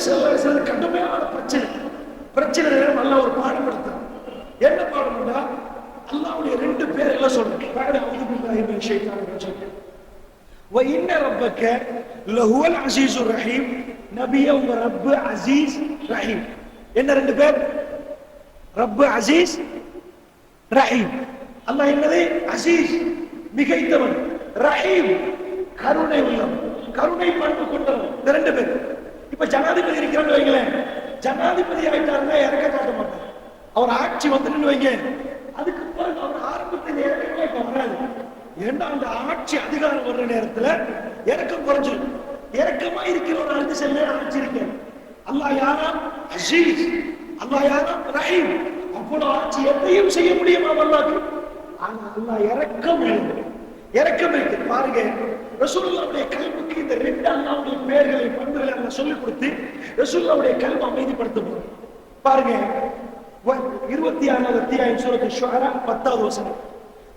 ஸல்லல்லாஹு அலைஹி வஸல்லம் கடுமையான பிரச்சனை நேரம் அல்லாஹ் ஒரு பாடம் எடுத்தார். என்ன பாடம்னா அல்லாஹ்வுடைய ரெண்டு பேர் எல்லாம் சொல்றாங்க. அஊது பில்லாஹி மினஷ் ஷைத்தானிர் ரஜீம். வ இன்ன ரப்பக லஹுவல் அஸீஸுர் ரஹீம். நபியே உங்க ரப்பு அஸீஸ் ரஹீம். என்ன ரெண்டு பேர்? ரப்பு அஸீஸ் ரஹீம். அல்லாஹ் என்னது? அஸீஸ் மிகைத்தவன், ரஹீம் கருணை உள்ளவன், கருணை பண்பு கொண்டவன். இந்த ரெண்டு பேர். இப்ப ஜனாதிபதி இருக்கிறான்னு வைங்களேன், ஜனாதிபதி ஆயிட்டாருன்னா இறக்க காட்ட மாட்டார். அவர் ஆட்சி வந்துன்னு வைங்க, அதுக்கு பிறகு அவர் ஆரம்பத்தில் இறக்கமே இப்ப வராது. ஏன்னா அந்த ஆட்சி அதிகாரம் வர்ற நேரத்துல இறக்கம் குறைஞ்சிடும். இறக்கமா இருக்கிற ஒரு அஞ்சு செல்ல ஆட்சி இருக்கு. அல்லாஹ் யாரா? அஸீஸ். அல்லாஹ் யாரா? ரஹீம். அவ்வளவு ஆட்சி எதையும் செய்ய முடியுமா அல்லாஹ்க்கு? ஆனா அல்லாஹ் இறக்கம் இருக்கு. பாருங்க, ரசூலுல்லாஹ்வுடைய கல்புக்கு இந்த ரெண்டு அல்லாஹ்வுடைய பெயர்களை பண்புகளை அல்லாஹ் சொல்லிக் கொடுத்து ரசூலுல்லாஹ்வுடைய கல்பை அமைதிப்படுத்தும். பாருங்க 26வது அத்தியாயம் சூரத்து ஷுஆரா 10வது வசனம்.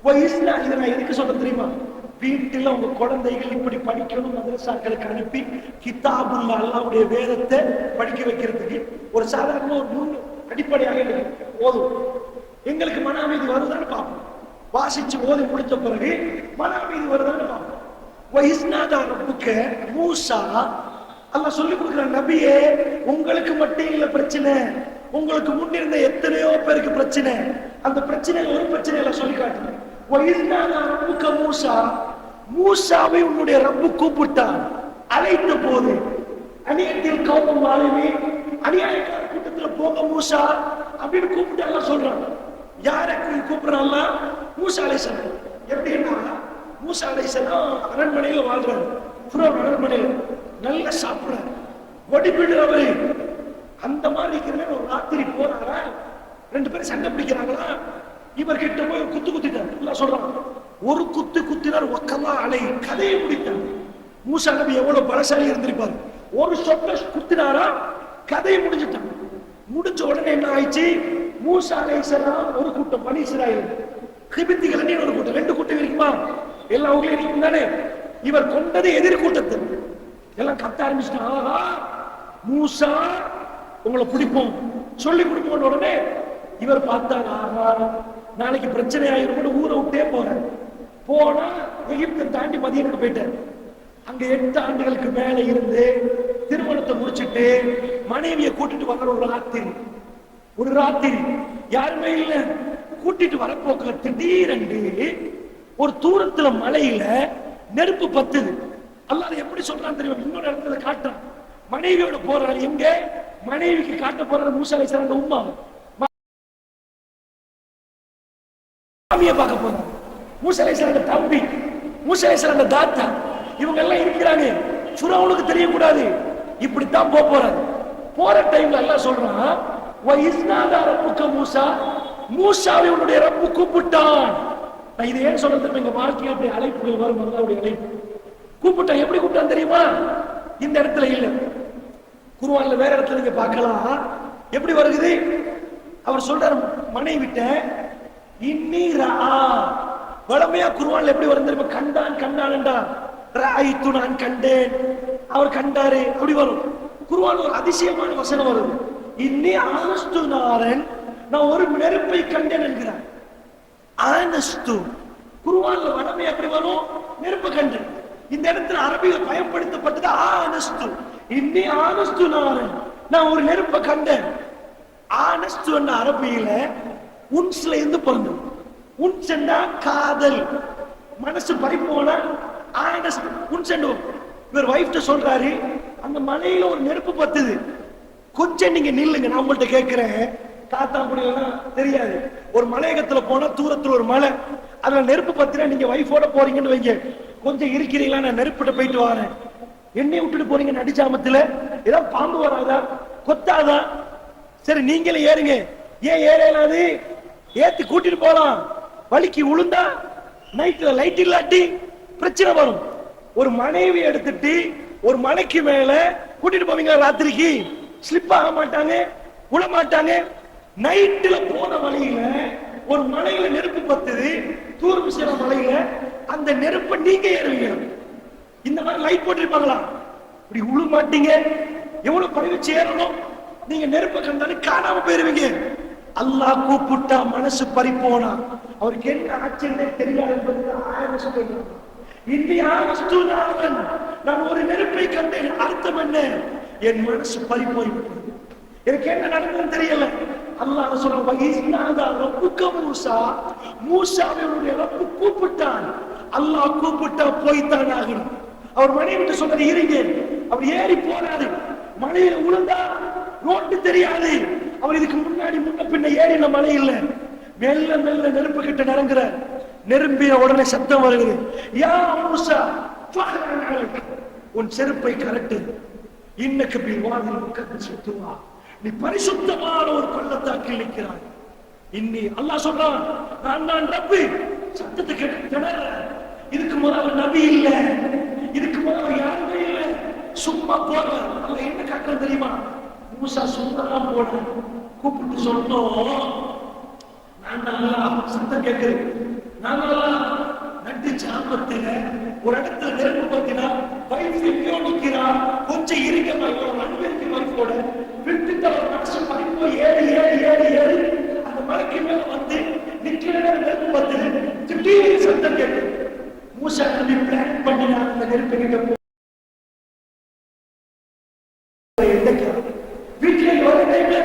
வயசுல இதை நான் எதுக்கு சொல்ல தெரியுமா? வீட்டில் உங்க குழந்தைகள் இப்படி படிக்கணும், மதரசாக்களுக்கு அனுப்பி கிதாபுல்லா அல்லாஹ்வுடைய வேதத்தை படிக்க வைக்கிறதுக்கு ஒரு சாதாரண ஒரு மூணு அடிப்படையாக போதும். எங்களுக்கு மன அமைதி வருதான்னு பார்ப்போம். வாசிச்சு ஓதி முடிச்ச பிறகு மன அமைதி வருதான்னு பார்ப்போம். வயசுனாதா ரப்புக்க மூசா அல்லாஹ் சொல்லி கொடுக்குற நபியே, உங்களுக்கு மட்டும் இல்ல பிரச்சனை, உங்களுக்கு முன்னிருந்த எத்தனையோ பேருக்கு பிரச்சனை. அந்த பிரச்சனை ஒரு பிரச்சனை எல்லாம் சொல்லி காட்டுறேன். மூசா, மூசாவை உன்னுடைய ரப்பு கூப்பிட்டான். அழைத்த போது அநியத்தில் கௌமம் ஆளுமே, அநியாயக்கார கூட்டத்துல போக மூசா அப்படின்னு கூப்பிட்டு எல்லாம் சொல்றாங்க. யாருக்கு கூப்பிடுறாங்க? மூசா அலைஹிஸ்ஸலாம். எப்படின்னா மூசா அலைஹிஸ்ஸலாம் அரண்மனையில வாழ்றாரு. ஃபிரௌன் அரண்மனையில நல்லா சாப்பிடுறாரு, ஒடிபிடுறவரு. அந்த மாதிரி இருக்கிற ஒரு ராத்திரி போறாரா, ரெண்டு பேரும் சண்டை பிடிக்கிறாங்களா. இவர்கிட்ட போய் குத்திட்டார். சொல்றான், ஒரு குத்தினார். ஒக்கல்லா அலை கதையை முடித்தார். மூசா நபி எவ்வளவு பலசாலி இருந்திருப்பாரு. ஒரு சொட்ட குத்தினாரா, கதையை முடிஞ்சிட்டான். முடிஞ்ச உடனே என்ன ஆயிடுச்சு? மூசா அலைஹிஸ்ஸலாம் ஒரு கூட்டம், பனி இஸ்ராயீல், கிபித்திகள் ஒரு கூட்டம், ரெண்டு கூட்டம் இருக்குமா? எல்லா ஊர்லயும் இருக்கும் தானே. இவர் கொண்டது எதிர் கூட்டத்தை. எல்லாம் கத்த ஆரம்பிச்சுட்டான். மூசா உங்களை பிடிப்போம், சொல்லி கொடுப்போம். உடனே இவர் பார்த்தாங்க, நாளைக்கு பிரச்சனை ஆயிரும், ஊரை விட்டே போறாரு. போனா எகிப்தை தாண்டி மதியனுக்கு போயிட்டார். அங்க 8 ஆண்டுகளுக்கு மேல இருந்து திருமணத்தை முடிச்சுட்டு மனைவியை கூட்டிட்டு வர ஒரு ராத்திரி யாருமே இல்ல. கூட்டிட்டு வரப்போக்குல திடீரென்று ஒரு தூரத்துல மலையில நெருப்பு பத்துது. அல்லாஹ் எப்படி சொல்றான்னு தெரியும்? இன்னொரு இடத்துல காட்டுறான். மனைவியோட போறாரு. எங்க? மனைவிக்கு காட்ட போறாரு மூசா அலைஹிஸ்ஸலாம் உம்மா பார்க்க போறாரு. மூசா அலைஹிஸ்ஸலாம் தம்பி, மூசா அலைஹிஸ்ஸலாம் தாத்தா, இவங்க எல்லாம் இருக்கிறாங்க. ஃபிரௌனுக்கு தெரியக்கூடாது. இப்படித்தான் போறாரு. போற டைம்ல எல்லாம் சொல்றான், வஇஸ்னாதா ரப்புக்க மூசா, மூசாவை உன்னுடைய ரப்பு கூப்பிட்டான். நான் இதை ஏன் சொல்றது? எங்க வாழ்க்கையில் அப்படி அழைப்புகள் வரும். அல்லாஹ்வுடைய அழைப்பு. கூப்பிட்டான். எப்படி கூப்பிட்டான் தெரியுமா? இந்த இடத்துல இல்ல, குர்ஆன்ல வேற இடத்துல நீங்க பார்க்கலாம். எப்படி வருகிறது? அவர் சொல்றாரு மனைவிட்ட, இன்னி ரஆ. வளமையா குர்ஆன்ல எப்படி வரும் தெரியுமா? கண்டான்டா, ரஅய்து நான் கண்டேன், அவர் கண்டாரு, அப்படி வரும். குர்ஆன்ல ஒரு அதிசயமான வசனம் வருது. இன்னி ஆனஸ்து நாரன், நான் ஒரு நெருப்பை கண்டேன் என்கிறார். ஆனஸ்து குர்ஆன்ல வளமையா எப்படி வரும்? நெருப்பு கண்டேன். இந்த இடத்துல அரபியில பயன்படுத்தப்பட்டது ஆனஸ்து. இன்னி ஆனஸ்து நாரன், நான் ஒரு நெருப்பை கண்டேன். ஆனஸ்து என்ற அரபியில உன்ஸ்ல இருந்து பிறந்தது. உன்செண்டா காதல், மனசு பறிப்போன ஆனஸ்ட் உன்செண்டோ. இவர் வைஃப்ட்ட சொல்றாரு, அந்த மலையில ஒரு நெருப்பு பத்துது, கொஞ்சம் நீங்க நில்லுங்க, நான் உங்கள்ட்ட கேட்கிறேன். காத்தாங்குடியெல்லாம் தெரியாது. ஒரு மலையகத்துல போனா தூரத்துல ஒரு மலை, அதுல நெருப்பு பத்தினா நீங்க வைஃபோட போறீங்கன்னு வைங்க, கொஞ்சம் இருக்கிறீங்களா, நான் நெருப்பிட்ட போயிட்டு வரேன். என்னைய விட்டுட்டு போறீங்க நடிச்சாமத்துல, ஏதாவது பாம்பு வராதா, கொத்தாதா? சரி நீங்களே ஏறுங்க. ஏன் ஏறாது? ஏத்தி கூட்டிட்டு போலாம். வலிக்கு உளுந்தா நைட்ல லைட் இல்லாட்டி பிரச்சனை வரும். ஒரு மனைவி எடுத்துட்டு ஒரு மலைக்கு மேல கூட்டிட்டு போவீங்க ராத்திரிக்கு, ஸ்லிப் ஆக மாட்டாங்க, உள்ள மாட்டாங்க. நைட்ல போன வழியில ஒரு மலையில நெருப்பு பத்துது, தூரம் சில மலையில, அந்த நெருப்பை நீங்க ஏறுவீங்க. இந்த மாதிரி லைட் போட்டிருப்பாங்களா? இப்படி உழு மாட்டீங்க, எவ்வளவு பறவை சேரணும். நீங்க நெருப்ப கண்டாலும் காணாம போயிருவீங்க. அல்லாஹ் கூப்பிட்டா மனசு பறிப்போனா அவருக்கு என்ன ஆச்சரியமே தெரியாது என்பது ஆயிரம் சொல்றாங்க. நான் ஒரு நெருப்பை கண்டேன், அர்த்தம் என்ன? என் மனசு பறி போய்விட்டது, எனக்கு என்ன நடந்ததுன்னு தெரியல. அல்லாஹ் சொல்றான், மூசா மூசாவுடைய ரப்பு கூப்பிட்டான். அல்லாஹ் கூப்பிட்டா போய்த்தான் ஆகணும். அவர் மனைவி விட்டு சொன்னது இருங்க, அவர் ஏறி போறாரு, மலையில விழுந்தா ரோட்டு தெரியாது. அவர் இதுக்கு முன்னாடி முன்ன பின்ன ஏறின மலை இல்ல, மெல்ல மெல்ல நெருப்பு கிட்ட நெருங்குறார். நெரும்பிய உடனே சத்தம் வருகிறது, யா மூசா உன் செருப்பை கரட்டு, இன்னக்கு பில்வாதில் முக்கத்து சுத்துவா, நீ பரிசுத்தமான ஒரு பள்ளத்தாக்கில் நிற்கிறாய். இன்னி அல்லாஹ் சொல்றான், நான் தான் ரப்பு. சத்தத்தை கேட்டு இதுக்கு முதல்ல நபி இல்ல, இதுக்கு முதல்ல யாருமே இல்ல, சும்மா போற. அல்லாஹ் என்ன காட்டுறது தெரியுமா? மூசா சும்மா போன கூப்பிட்டு சொன்னோம், நான் அல்லாஹ் சத்தம் கேட்கிறேன். நட்டு சாமத்துல ஒரு இடத்துல நெருப்பு பத்தினா வைஃப் எங்கேயோ நிற்கிறான், கொஞ்சம் இருக்க அன்பிற்கு வைஃபோட விட்டுட்டு அவர் மனசு பறிப்போ ஏறி ஏறி ஏறி ஏறி அந்த மலைக்கு மேல வந்து நிக்கிற நெருப்பு பத்து திடீர்னு சத்தம் கேட்டு மூசா நபி பிளான் பண்ணினா அந்த நெருப்பு கிட்ட வீட்டுல ஒரு டைம்ல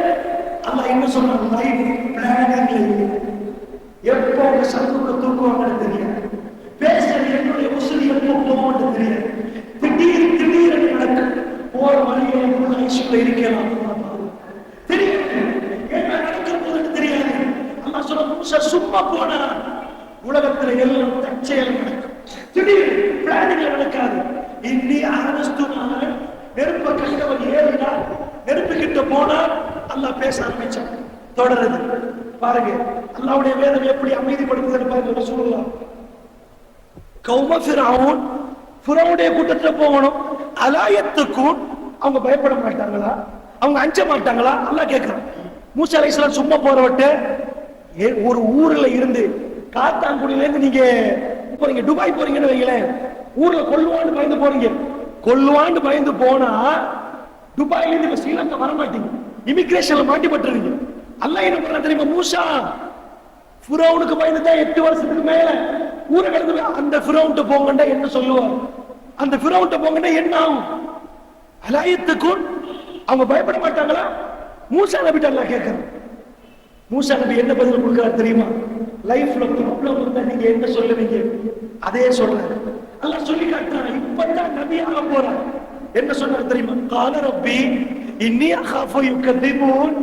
அல்லாஹ் என்ன சொன்னான், லைஃப் பிளானிங்ல எப்போ உங்க சத்துக்கு தூக்குவாங்கன்னு தெரியாது, பேசுறது என்னுடைய உசுரி எப்போ போவான்னு தெரியாது, திடீர் திடீர்னு நடக்கும். போற வழியில ஐசுல இருக்கலாம், தெரியாது என்ன நடக்க போகுதுன்னு தெரியாது. அல்லாஹ் சொல்ற மூசா சும்மா போனா உலகத்துல எல்லாம் தற்செயல் நடக்கும், திடீர் பிளானிங்ல நடக்காது. இன்னி ஆரஸ்துமான நெருப்ப கண்டவன் ஏறினா நெருப்பு கிட்ட போனா அல்லாஹ் பேச ஆரம்பிச்சான். தொடருது பாருங்க, அல்லாஹ்வுடைய வேதம் எப்படி அமைதிப்படுத்துதுன்னு பாருங்க. ரசூலுல்லாஹ் கௌம ஃபிரௌன், ஃபிரௌனுடைய கூட்டத்துல போகணும், அலாயத்துக்கும் அவங்க பயப்பட மாட்டாங்களா, அவங்க அஞ்ச மாட்டாங்களா? அல்லாஹ் கேட்கிறான். மூசா அலைஹிஸ்ஸலாம் சும்மா போறவட்ட ஒரு ஊர்ல இருந்து காத்தாங்குடியில இருந்து நீங்க போறீங்க, துபாய் போறீங்கன்னு வைங்களேன், ஊர்ல கொல்லுவான்னு பயந்து போறீங்க. கொல்லுவான்னு பயந்து போனா துபாயில இருந்து ஸ்ரீலங்கா வர மாட்டீங்க, இமிகிரேஷன்ல மாட்டிப்பட்டுருவீங்க. அல்லாஹ் என்ன பண்றான் தெரியுமா? மூசா ஃபிரௌனுக்கு பயந்து தான் 8 வருஷத்துக்கு மேல ஊரை கடந்து அந்த ஃபிரௌன்ட்ட போங்கண்டா என்ன சொல்லுவார்? அந்த ஃபிரௌன்ட்ட போங்கண்டா என்ன ஆகும்? அலாயத்துக்கும் அவங்க பயப்பட மாட்டாங்களா? மூசா நபிட்ட அல்லாஹ் கேட்கிறான். மூசா நபி என்ன பதில் கொடுக்கிறார் தெரியுமா? லைஃப்ல ப்ராப்ளம் இருந்தா நீங்க என்ன சொல்லுவீங்க? அதே சொல்றாரு. அல்லாஹ் சொல்லி காட்டுறான். இப்பதான் நபி ஆக போறான். என்ன சொன்னார் தெரியுமா? கால ரப்பி இன்னி அகாஃபு யுகதிபூன்.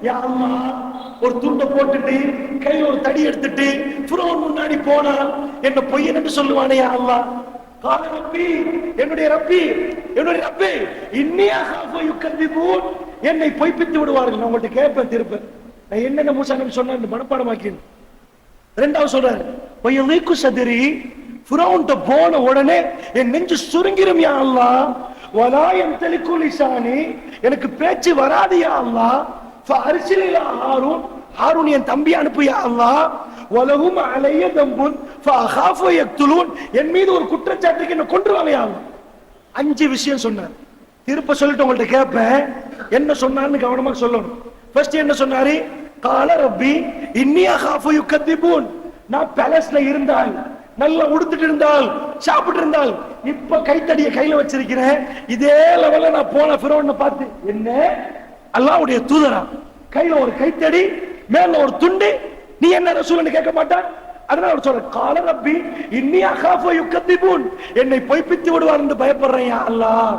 யா அல்லாஹ், ஒரு துண்டை போட்டுட்டு கையில ஒரு தடி எடுத்துட்டு ஃபிரௌன் முன்னாடி போனா என்ன பொய்யன் என்று சொல்லுவானே யா அல்லாஹ். கால ரப்பி, என்னுடைய ரப்பி, என்னுடைய ரப்பி இன்னி அகாஃபு யுகதிபூன், என்னை பொய்ப்பித்து விடுவார்கள். நான் உங்கள்ட்ட கேட்பேன் திருப்ப, நான் என்னென்ன மூசா நபி சொன்னார் மனப்பாடமாக்கிறேன். ரெண்டாவது சொல்றாரு, வயலைக்கு சதுரி, ஃபிரௌன்ட்ட போன உடனே என் நெஞ்சு சுருங்கிரும் யா அல்லாஹ். வலாயம் தெலிக்கு லிசானி, எனக்கு பேச்சு வராது யா அல்லாஹ். ஃபஅர்சில் இலா ஹாரூன், ஹாரூன் என் தம்பி அனுப்பு யா அல்லாஹ். வலஹும் அலைய தம்புன் ஃபஅகாஃபு யக்துலூன், என் மீது ஒரு குற்றச்சாட்டுக்கு என்ன கொன்றுவாங்க யா அல்லாஹ். 5 விஷயம் சொன்னார். திருப்ப சொல்லிட்டு உங்கள்ட்ட கேட்பேன், என்ன சொன்னார்னு கவனமா சொல்லணும். ஃபர்ஸ்ட் என்ன சொன்னாரு? கால ரப்பி இன்னி அகாஃபு யுகதிபூன், நான் பேலஸ்ல இருந்தால், நல்லா உடுத்துட்டு இருந்தால், சாப்பிட்டு இருந்தால், இப்ப கைத்தடிய கையில வச்சிருக்கிறேன். இதே லெவல்ல நான் போன ஃபிரௌனை பார்த்து, என்ன அல்லாஹ்வுடைய தூதரா, கையில ஒரு கைத்தடி, மேல ஒரு துண்டு, நீ என்ன ரசூல்னு கேட்க மாட்டான். அதனால அவர் சொல்ற, கால ரப்பி இன்னி அகாஃபு யுகதிபூன், என்னை பொய்ப்பித்து விடுவார் என்று பயப்படுறேன் யா அல்லாஹ்.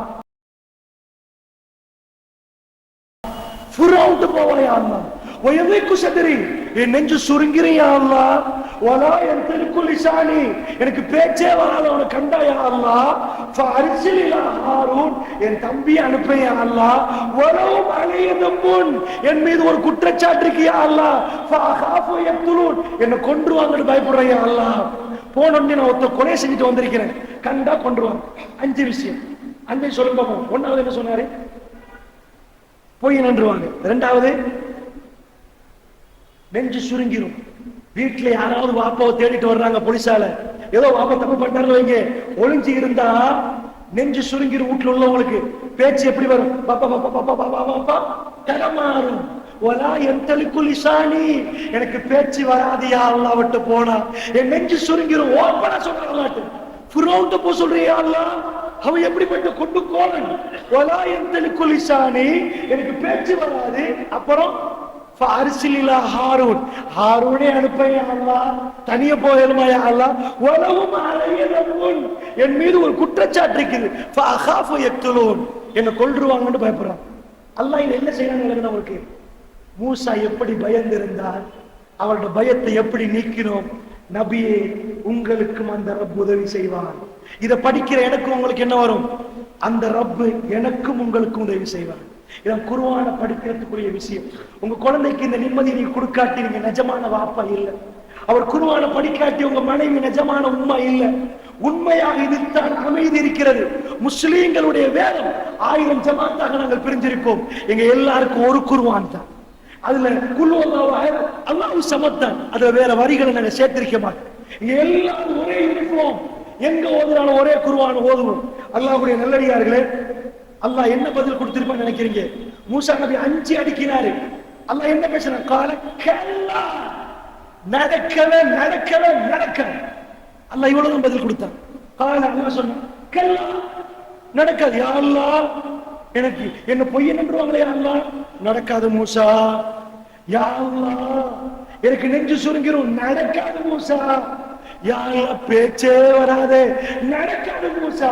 ஃபிரௌன்ட்டு போவான் யா அல்லாஹ். வயலைக்கு சதுரி, என் நெஞ்சு சுருங்கிறேன் யா அல்லாஹ். வலா என் தெலுக்கு லிசானி, எனக்கு பேச்சே வராத அவனை கண்டா யா அல்லாஹ். ஃபஅர்சில் இலா ஹாரூன், என் தம்பி அனுப்பு யா அல்லாஹ். வலஹும் அலைய தம்புன், என் மீது ஒரு குற்றச்சாட்டு இருக்கு யா அல்லாஹ். ஃபஅகாஃபு யக்துலூன், என்ன கொன்றுவாங்கன்னு பயப்படுறேன் யா அல்லாஹ். போனோடனே நான் ஒருத்தர் கொலை செஞ்சுட்டு வந்திருக்கிறேன், கண்டா கொன்றுவாங்க. 5 விஷயம் அன்னை சொல்லும் பார்ப்போம். ஒன்னாவது என்ன சொன்னாரு? பொய் நன்றுவாங்க. ரெண்டாவது நெஞ்சு சுருங்கிரும். வீட்டுல யாராவது வாப்பாவை தேடிட்டு வர்றாங்க போலீஸால, ஏதோ வாப்பா தப்பு பண்ணாரு வைங்க, ஒளிஞ்சு இருந்தா நெஞ்சு சுருங்கிற வீட்டுல உள்ளவங்களுக்கு பேச்சு எப்படி வரும்? பாப்பா பாப்பா பாப்பா பாப்பா பாப்பா தடமாறும். ஒலா எந்தலிக்குள் இசானி, எனக்கு பேச்சு வராதியா அல்லாஹ் விட்டு போனா என் நெஞ்சு சுருங்கிரும். ஓப்பனா சொல்றாங்க. ஃபிரௌன்ட்ட போ சொல்றியா அல்லாஹ், அவன் எப்படிப்பட்ட கொண்டு கோலன். ஒலா எந்தலிக்குள் இசானி, எனக்கு பேச்சு வராது. அப்புறம் ஃபாரிசிலிலா ஹாரூன், ஹாரூனே அனுப்பையா அல்லாஹ், தனியே போயலுமாயா அல்லாஹ். வலவும் அலையலவும், என் மீது ஒரு குற்றச்சாட்டு இருக்குது. ஃபஅகாஃபு யக்துலூன், என்ன கொல்றுவாங்கன்னு பயப்படுறான். அல்லாஹ் என்ன செய்யறாங்க அவருக்கு? மூசா எப்படி பயந்திருந்தார், அவருடைய பயத்தை எப்படி நீக்கினோம்? நபியே, உங்களுக்கும் அந்த ரப் உதவி செய்வார். இதை படிக்கிற எனக்கும் உங்களுக்கு என்ன வரும்? அந்த ரப்பு எனக்கும் உங்களுக்கும் உதவி செய்வார். இதான் குர்ஆன படிக்கிறதுக்குரிய விஷயம். உங்க குழந்தைக்கு இந்த நிம்மதி நீங்க கொடுக்காட்டி நீங்க நிஜமான வாப்பா இல்லை. அவர் குர்ஆன படிக்காட்டி உங்க மனைவி நிஜமான உண்மை இல்லை. உண்மையாக இதுதான் அமைதி இருக்கிறது. முஸ்லீம்களுடைய வேதம் 1000 ஜமாத்தாக நாங்கள் பிரிஞ்சிருக்கோம். எங்க எல்லாருக்கும் ஒரு குர்ஆன் தான். அதுல குல் அல்லாஹ் சமத்தான். அதுல வேற வரிகளை நாங்க சேர்த்திருக்க மாட்டோம். இங்க எல்லாரும் ஒரே யூனிஃபார்ம். எங்க ஓதுனாலும் ஒரே குர்ஆன் ஓதுவோம். அல்லாஹ்வுடைய நல்லடியார்களே, அல்லாஹ் என்ன பதில் கொடுத்திருப்பான்னு நினைக்கிறீங்க? மூசா நபி 5 அடிக்கினாரு. அல்லாஹ் என்ன பேசுறான்? கால கல்லா, நடக்கவே நடக்கவே நடக்கவே. அல்லாஹ் இவ்வளவுதான் பதில் கொடுத்தான். கால அல்லாஹ் சொன்னான் கல்லா, நடக்காது. யா அல்லாஹ், எனக்கு என்ன பொய்யன் என்றுவாங்களே அல்லாஹ், நடக்காது மூசா. யா அல்லாஹ், எனக்கு நெஞ்சு சுருங்கிரும், நடக்காது மூசா. யா அல்லாஹ், பேச்சே வராதே, நடக்காது மூசா.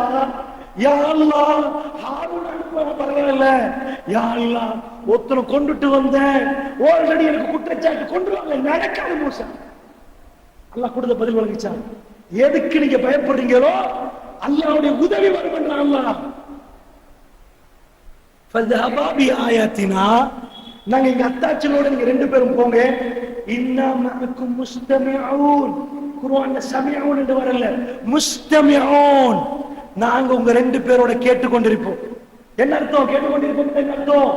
யா அல்லாஹ், ஹாரூன் அனுப்ப பரவாயில்ல. யா அல்லாஹ், ஒருத்தனை கொண்டுட்டு வந்தேன், ஆல்ரெடி எனக்கு குற்றச்சாட்டு கொண்டுவாங்க, நடக்காது மூசா. அல்லாஹ் கொடுத்த பதில் வழங்கிச்சான். எதுக்கு நீங்க பயப்படுறீங்களோ அல்லாஹ்வுடைய உதவி வரும் என்றான் அல்லாஹ். ஃபذهبا بآياتنا, நாங்க இங்க அத்தாச்சலோட நீங்க 2 பேரும் போங்க. இன்னா மஅக்கும் முஸ்தமிஊன், குர்ஆன்ல சமிஊன் என்று வரல, முஸ்தமிஊன். நாங்க உங்க 2 பேரோட கேட்டுக்கொண்டிருப்போம். என்ன அர்த்தம்? கேட்டுக்கொண்டிருப்போம் என்ன அர்த்தம்?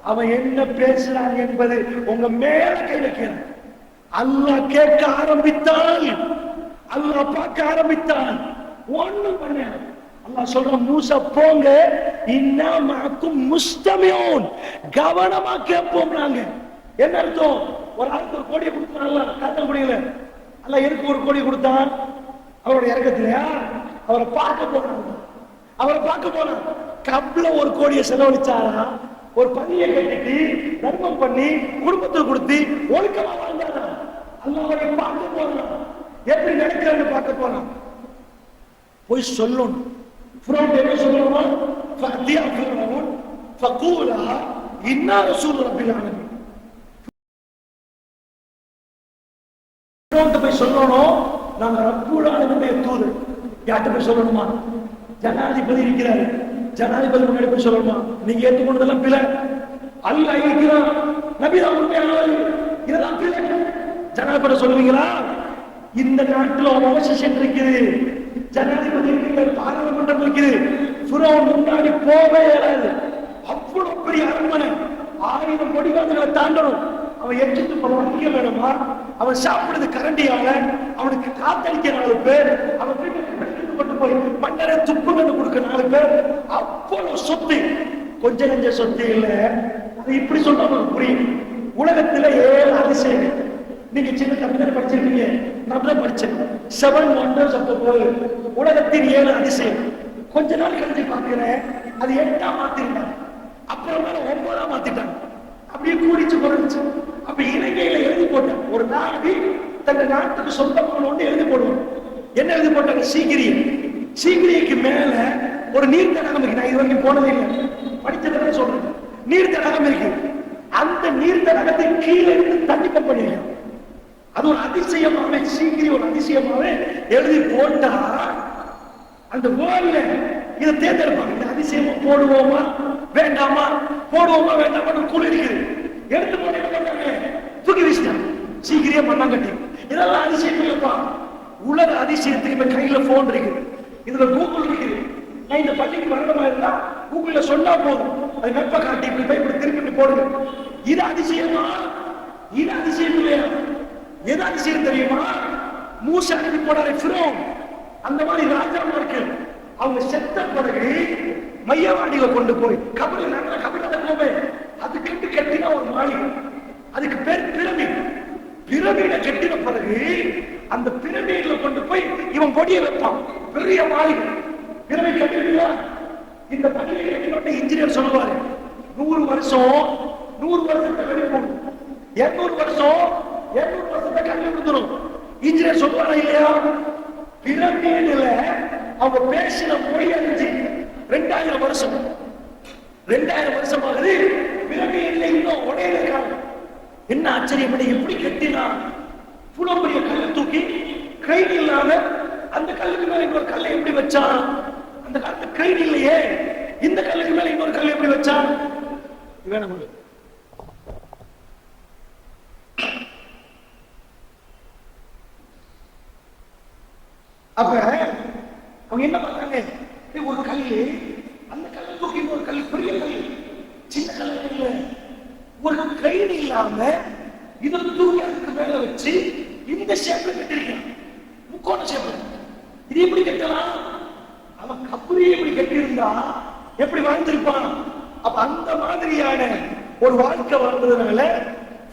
அவன் என்ன பேசுறான் என்பது உங்க மேல கை வைக்கிறான். அல்லாஹ் கேட்க ஆரம்பித்தால், அல்லாஹ் பார்க்க ஆரம்பித்தான், ஒண்ணும் பண்ண. அல்லாஹ் சொல்ற மூசா போங்க, இன்னா மஅக்கும் முஸ்தமிஊன், கவனமா கேட்போம் நாங்க. என்ன அர்த்தம்? ஒரு ஆளுக்கு ஒரு கோடியை கொடுத்தான் அல்லாஹ், கத்தல் முடியல. அல்லாஹ் எதுக்கு ஒரு கோடி கொடுத்தான்? அவருடைய இறக்கத்திலையா? அவரை பார்க்க போனாங்க. அவரை பார்க்க போனான். கப்ல ஒரு கோடியை செலவழிச்சாரா? ஒரு பணியை கட்டிட்டு தர்மம் பண்ணி குடும்பத்துக்கு கொடுத்து ஒழுக்கமா வாழ்ந்தாரா? அல்லாஹ் அவரை பார்க்க போனான். எப்படி நடக்கிறான்னு பார்க்க போனான். போய் சொல்லணும். ஃபிரௌன் என்ன சொல்லணுமா? ஃபஅத்தியா ஃபிரௌன் ஃபகூலா இன்னா ரசூல் ரப்பில் ஆலமீன். ஃபிரௌன் போய் சொல்லணும், நாங்க ரப்புல் ஆலமீனுடைய தூதர். யார்கிட்ட போய் சொல்லணுமா? ஜனாதிபதி இருக்கிறாரு, ஜனாதிபதி முன்னாடி போய் சொல்லணுமா? நீங்க ஏற்றுக்கொண்டதெல்லாம் பிழை, அல்லாஹ் இருக்கிறான், நபி தான் உண்மையானவர், இதெல்லாம் பிழை. ஜனாதிபதி சொல்லுவீங்களா? இந்த நாட்டில் அவசியம் இருக்குது, ஜனாதிபதி இருக்கிற, பாராளுமன்றம் இருக்குது. ஃபிரௌன் முன்னாடி போவே இயலாது. அவ்வளவு பெரிய அரண்மனை, 1000 கொடிகாரர்களை தாண்டணும். அவன் எச்சிட்டு போக வேணுமா? அவன் சாப்பிடுறது கரண்டியால, அவனுக்கு காத்தடிக்க 4 பேர், அவன் கொண்டு போய் மன்னரை துப்புன்னு கொடுக்க 4 பேர். அவ்வளவு சொத்து, கொஞ்ச நெஞ்ச சொத்து இல்ல. அது இப்படி சொன்னா உங்களுக்கு புரியும். உலகத்துல 7 அதிசயங்கள். நீங்க சின்ன தமிழர் படிச்சிருக்கீங்க, நான் தான் படிச்சேன். 7 wonders of the world, உலகத்தின் 7 அதிசயம். கொஞ்ச நாள் கழிச்சு பார்க்கிறேன், அது 8ஆ மாத்திருந்தாங்க, அப்புறமா 9ஆ மாத்திட்டாங்க. அப்படியே கூடிச்சு குறைச்சு. அப்ப இலங்கையில எழுதி போட்டேன், ஒரு நாடு தன் நாட்டுக்கு சொந்தமான ஒன்று எழுதி போடுவோம். என்ன எழுதி போட்டாங்க? சீக்கிரியை. சீக்கிரிக்கு மேல ஒரு நீர் தடாகம் இருக்கு. நான் இது வரைக்கும் போனதே இல்லை, படிச்சதை சொல்றேன். நீர் தடாகம் இருக்கு. அந்த நீர் தடாகத்தை கீழே இருந்து தண்ணி பம்ப் பண்ணிருக்காங்க. அது ஒரு அதிசயமாவே, சீக்கிரி ஒரு அதிசயமாவே எழுதி போட்டா அந்த வேர்ல்ட்ல இதை தேர்ந்தெடுப்பாங்க. இந்த அதிசயமா போடுவோமா வேண்டாமா, போடுவோமா வேண்டாமா, குழு இருக்குது. எடுத்து போட்டு தூக்கி வீசிட்டாங்க. சீக்கிரியா மண்ணாங்கட்டி. இதெல்லாம் அதிசயம் இல்லப்பா. உலக அதிசயத்துக்கு இப்ப கையில போன் இருக்குது, இதுல கூகுள் இருக்குது. நான் இந்த பள்ளிக்கு வரணுமா இருந்தா கூகுள்ல சொன்னா போதும், அது வெப்ப காட்டி இப்படி போய் இப்படி திருப்பி போடுங்க. இது அதிசயமா? இது அதிசயம் இல்லையா? எது அதிசயம் தெரியுமா? மூசா அனுப்பி போடாரு ஃபிரௌன். அந்த மாதிரி ராஜாமார்கள் அவங்க செத்த பிறகு மையவாடியில கொண்டு போய் கபடி நாங்க கபடி போவே அது கட்டு கட்டினா ஒரு மாளிகை, அதுக்கு பேர் பிரமிட். பிரமிட கட்டின பிறகு அந்த பிரமிட்ல கொண்டு போய் இவன் கொடிய வைப்பான், பெரிய மாளிகை. பிரமிட் கட்டினா இந்த பள்ளியை கட்டினோட இன்ஜினியர் சொல்லுவாரு 100 வருஷம் 100 வருஷத்தை வெளியே போகும், 200 வருஷம் 200 வருஷத்தை கல்வி கொடுத்துரும். இன்ஜினியர் சொல்லுவாரா இல்லையா? பிரமிட்ல அவங்க பேசின மொழி அழிஞ்சு 2000 வருஷம் 2000 வருஷம் ஆகுது. பிரமிட்ல இன்னும் உடையில இருக்காங்க. என்ன ஆச்சரியம், எப்படி கட்டினா இவ்வளவு பெரிய கல்லை தூக்கி கைடு இல்லாம அந்த கல்லுக்கு மேல இன்னொரு கல்லை எப்படி வச்சான்? அந்த காலத்து கைடு இல்லையே, இந்த கல்லுக்கு மேல இன்னொரு கல்லை எப்படி வச்சான்? வேணும். அப்ப அவங்க என்ன பண்றாங்க, ஒரு கல்லு அந்த கல்லை தூக்கி இன்னொரு கல், பெரிய கல், சின்ன கல்ல இல்ல, ஒரு கைடு இல்லாம இதை தூக்கி அதுக்கு மேல வச்சு இந்த ஷேப்ல கட்டிருக்கான், முக்கோண ஷேப்ல. இது எப்படி கட்டலாம்? அவன் கபரியை எப்படி கட்டியிருந்தா எப்படி வாழ்ந்திருப்பான்? அப்ப அந்த மாதிரியான ஒரு வாழ்க்கை வாழ்ந்ததுனால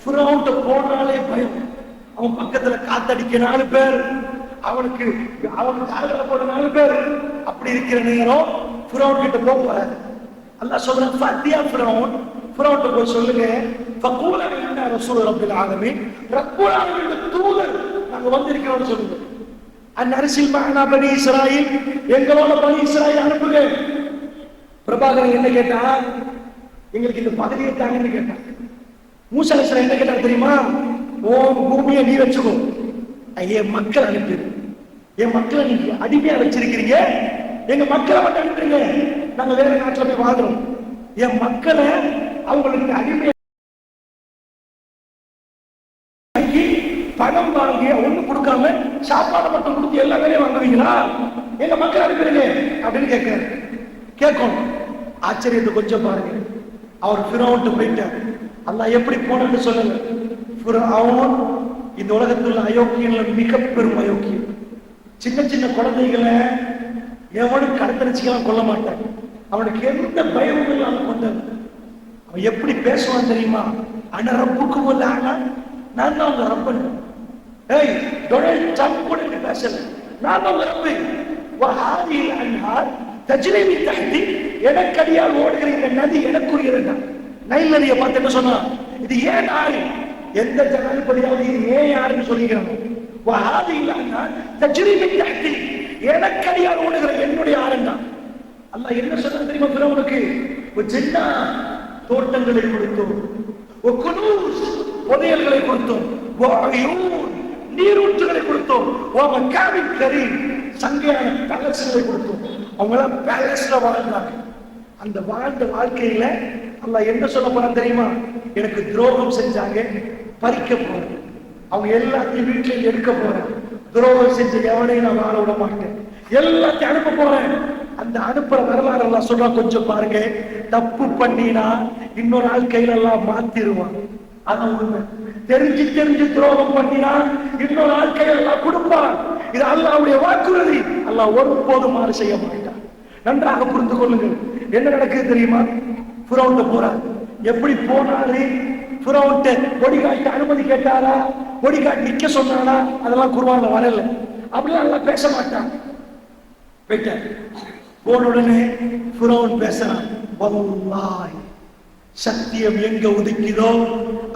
ஃபிரௌன் போனாலே பயம். அவன் பக்கத்துல காத்தடிக்க 4 பேர், அவனுக்கு காதல போட 4 பேர். அப்படி இருக்கிற நேரம் ஃபிரௌன் கிட்ட போறாரு. அல்லாஹ் சொல்றான், ஃபத்தியா ஃபிரௌன், ஃபிரௌன் போய் சொல்லுங்க, ஃபகூலா இன்னா ரசூல் ரப்பில் ஆலமீன், ரப்புல் ஆலமீன் தூதர் நாங்க வந்திருக்கிறோம்னு சொல்லுங்க. அன்அர்சில் மஅனா பனி இஸ்ராயில், எங்களோட பனி இஸ்ராயில் அனுப்புங்க. பிரபாகரன் என்ன கேட்டா, எங்களுக்கு இந்த பதவியை தாங்கன்னு கேட்டான். மூசா அலைஹிஸ்ஸலாம் என்ன கேட்டார் தெரியுமா? ஓ பூமியை நீ வச்சுக்கோ, என் மக்கள் அனுப்பி, என் மக்களை நீங்க அடிமையா வச்சிருக்கிறீங்க, எங்க மக்களை மட்டும் அனுப்புறீங்க, நாங்க வேற நாட்டுல போய் வாழ்றோம். என் மக்களை அவங்களுக்கு அடிமை பணம் வாங்கி ஒண்ணு கொடுக்காம சாப்பாடு மட்டும் கொடுத்து எல்லா வேலையும் வாங்குவீங்களா? எங்க மக்கள் அனுப்புறீங்க அப்படின்னு கேட்கணும். ஆச்சரியத்தை கொஞ்சம் பாருங்க. அவர் ஃபிரௌன் போயிட்டார். அல்லாஹ் எப்படி போனன்னு சொல்லுங்க. ஃபிரௌன் இந்த உலகத்துல அயோக்கியன்ல மிக பெரும் அயோக்கியம். சின்ன சின்ன குழந்தைகளை எவனும் கடத்தரிச்சிக்கலாம் கொல்ல மாட்டான். அவனுக்கு எந்த பயமும் இல்லாம கொண்டான். அவன் எப்படி பேசுவான் தெரியுமா? ஆனா ரப்புக்கு போல, ஆனா நான் தான் உங்க ரப்பன். ஏய் டொனால்ட் ட்ரம்ப் கூட பேசல, நான் தான் உங்க ரப்பு. வஹாதில் அன்ஹார் தஜ்ரி மின் தஹ்தி, எனக்கடியால் ஓடுகிற இந்த நதி எனக்குரியது. நைல் நதியை பார்த்து என்ன சொன்னா, இது ஏன் ஆறு? எந்த ஜனாதிபதியாவது இது ஏன் யாருன்னு சொல்லிக்கிறாங்க. வஹாதில் அன்ஹார் தஜ்ரி மின் தஹ்தி, எனக்கடியால் ஓடுகிற என்னுடைய ஆறுதான். அல்லாஹ் என்ன சொன்னா தெரியுமா? ஃபிரௌனுக்கு ஜன்னா, தோட்டங்களை கொடுத்தோம், குனூஸ், புதையல்களை கொடுத்தோம், நீரூற்றுகளை கொடுத்தோம், சங்கையான பேலஸ்களை கொடுத்தோம். அவங்க எல்லாம் பேலஸ்ல வாழ்ந்தாங்க. அந்த வாழ்ந்த வாழ்க்கையில அல்லாஹ் என்ன சொல்ல போறான் தெரியுமா? எனக்கு துரோகம் செஞ்சாங்க, பறிக்க போறேன், அவங்க எல்லாத்தையும் வீட்டுல எடுக்க போறேன், துரோகம் செஞ்ச எவனையும் நான் வாழ விட மாட்டேன், எல்லாத்தையும் அனுப்ப போறேன். அந்த அனுப்புற வரலாறு எல்லாம் சொல்றா, கொஞ்சம் பாருங்க. தப்பு பண்ணினா இன்னொரு ஆள் கையில எல்லாம் மாத்திருவான், அதான் உண்மை. தெரிஞ்சு துரோகம் பண்ணினா இன்னொரு ஆள் கையில எல்லாம் கொடுப்பான். இது அல்லாஹ்வுடைய வாக்குறுதி. அல்லாஹ் ஒருபோதும் மாறு செய்ய மாட்டான். நன்றாக புரிந்து கொள்ளுங்கள். என்ன நடக்குது தெரியுமா? ஃபிரௌன் போறார். எப்படி போனாரு? ஃபிரௌன் பொடிகாட்டு அனுமதி கேட்டாரா? பொடிகாட்டு நிக்க சொன்னானா? அதெல்லாம் குர்ஆன்ல வரல. அப்படிலாம் எல்லாம் பேச மாட்டான். போயிட்டார். போன உடனே ஃபிரௌன் பேசுறான், வல்லாஹ் சத்தியம் எங்க உதிக்குதோ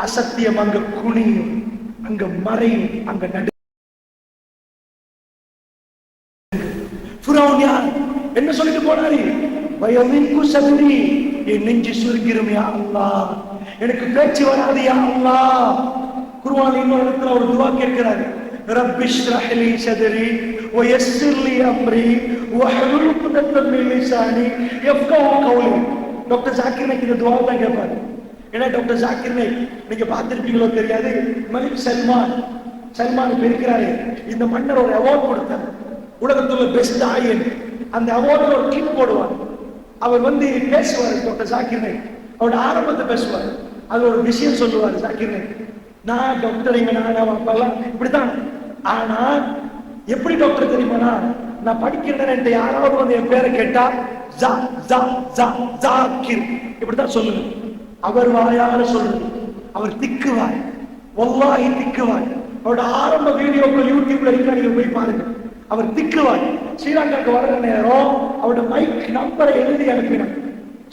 அசத்தியம் அங்க குனியும், அங்க மறையும், அங்க நடு. ஃபிரௌன் யார்? என்ன சொல்லிட்டு போனாரு? வயமின்கு சதுரி, என் நெஞ்சு சுருங்கிரும் யா அல்லாஹ், எனக்கு பேச்சு வராது யா அல்லாஹ். குர்ஆன்ல இன்னொரு இடத்துல ஒரு துஆ கேட்கிறாரு, ரப்பி ஷ்ரஹ் லி சத்ரி வ யஸ்ஸிர் லி அம்ரி வஹ்லுல் உக்தத்தம் மின் லிசானி யஃப்கஹு கௌலி. டாக்டர் ஜாக்கிர் நாயக் இந்த துஆவை தான் கேட்பாரு. ஏன்னா டாக்டர் ஜாக்கிர் நாயக் நீங்க பார்த்திருப்பீங்களோ தெரியாது, மலிக் சல்மான் இருக்கிறாரு, இந்த மன்னர் ஒரு அவார்ட் கொடுத்தார், உலகத்துல பெஸ்ட் ஆயன். அந்த அவார்டு ஒரு கிளிப் போடுவார். அவர் பேசுவார். டாக்டர் ஜாக்கிர் நாயக் அவரோட ஆரம்பத்தை பேசுவார். அது ஒரு விஷயம் சொல்லுவார் ஜாக்கிர் நாயக். நான் டாக்டர், எங்க நானா அப்பெல்லாம் இப்படித்தான். ஆனா எப்படி டாக்டர் தெரியுமா? நான் படிக்கிறேன் யாராவது வந்து என் பேரை கேட்டா இப்படிதான் சொல்லுங்க. அவர் வாயால சொல்றது, அவர் திக்குவாய், வல்லாஹி திக்குவாய். அவரோட ஆரம்ப வீடியோக்கள் யூடியூப்ல இருக்க, நீங்க போய் பாருங்க. அவர் திக்குவாய். ஸ்ரீலங்காக்கு வர்ற நேரம் அவரோட மைக் நம்பரை எழுதி அனுப்பினார்.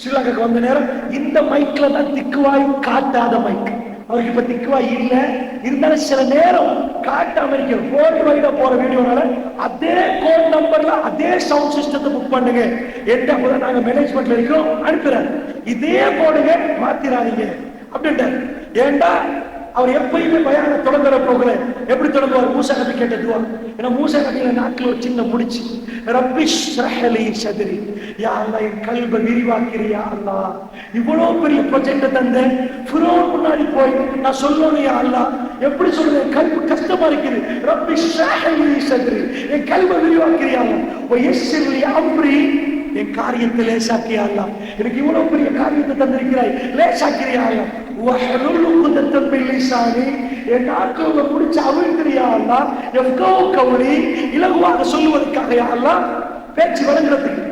ஸ்ரீலங்காக்கு வந்த நேரம் இந்த மைக்ல தான் திக்குவாய் காட்டாத மைக். அவருக்கு இப்ப திக்குவாய் இல்ல, இருந்தாலும் சில நேரம் காட்டாம இருக்கிற வேர்ல்ட் வைடா போற வீடியோனால அதே கோட் நம்பர்ல அதே சவுண்ட் சிஸ்டத்தை புக் பண்ணுங்க என்ற போல நாங்க மேனேஜ்மெண்ட்ல இருக்கோம், அனுப்புறாரு. இதே போடுங்க, மாத்திராதீங்க அப்படின்ட்டார். ஏண்டா அவர் எப்பயுமே பயான தொடங்குற போகல. எப்படி தொடங்குவார்? மூசா நபி கேட்ட துவா. ஏன்னா மூசா நபியில நாட்டில் ஒரு சின்ன முடிச்சு, ரப்பி ஷ்ரஹ் லி சத்ரி, யா அல்லாஹ் என் கல்பை விரிவாக்கிறியா அல்லாஹ். இவ்வளவு பெரிய ப்ராஜெக்ட் தந்த ஃபிரௌன் முன்னாடி போய் நான் சொல்லணும் யா அல்லாஹ், எப்படி சொல்றேன், கல்பு கஷ்டமா இருக்குது. ரப்பி ஷ்ரஹ் லி சத்ரி, என் கல்பை விரிவாக்கிறியா அல்லாஹ். வ யஸ்ஸிர் லி அம்ரி, என் காரியத்தை லேசாக்கியா அல்லாஹ். எனக்கு இவ்வளவு பெரிய காரியத்தை தந்திருக்கிறாய், லேசாக்கிறியா அல்லாஹ். வஹலுல் உக்தத்தம் மின் லிசானி, என் நாக்குல முடிச்சு அவிழ்க்கிறியா அல்லாஹ். எஃப்கஹு கௌலி, இலகுவாக சொல்லுவதற்காக யா அல்லாஹ், பேச்சு வழங்குறதுக்கு.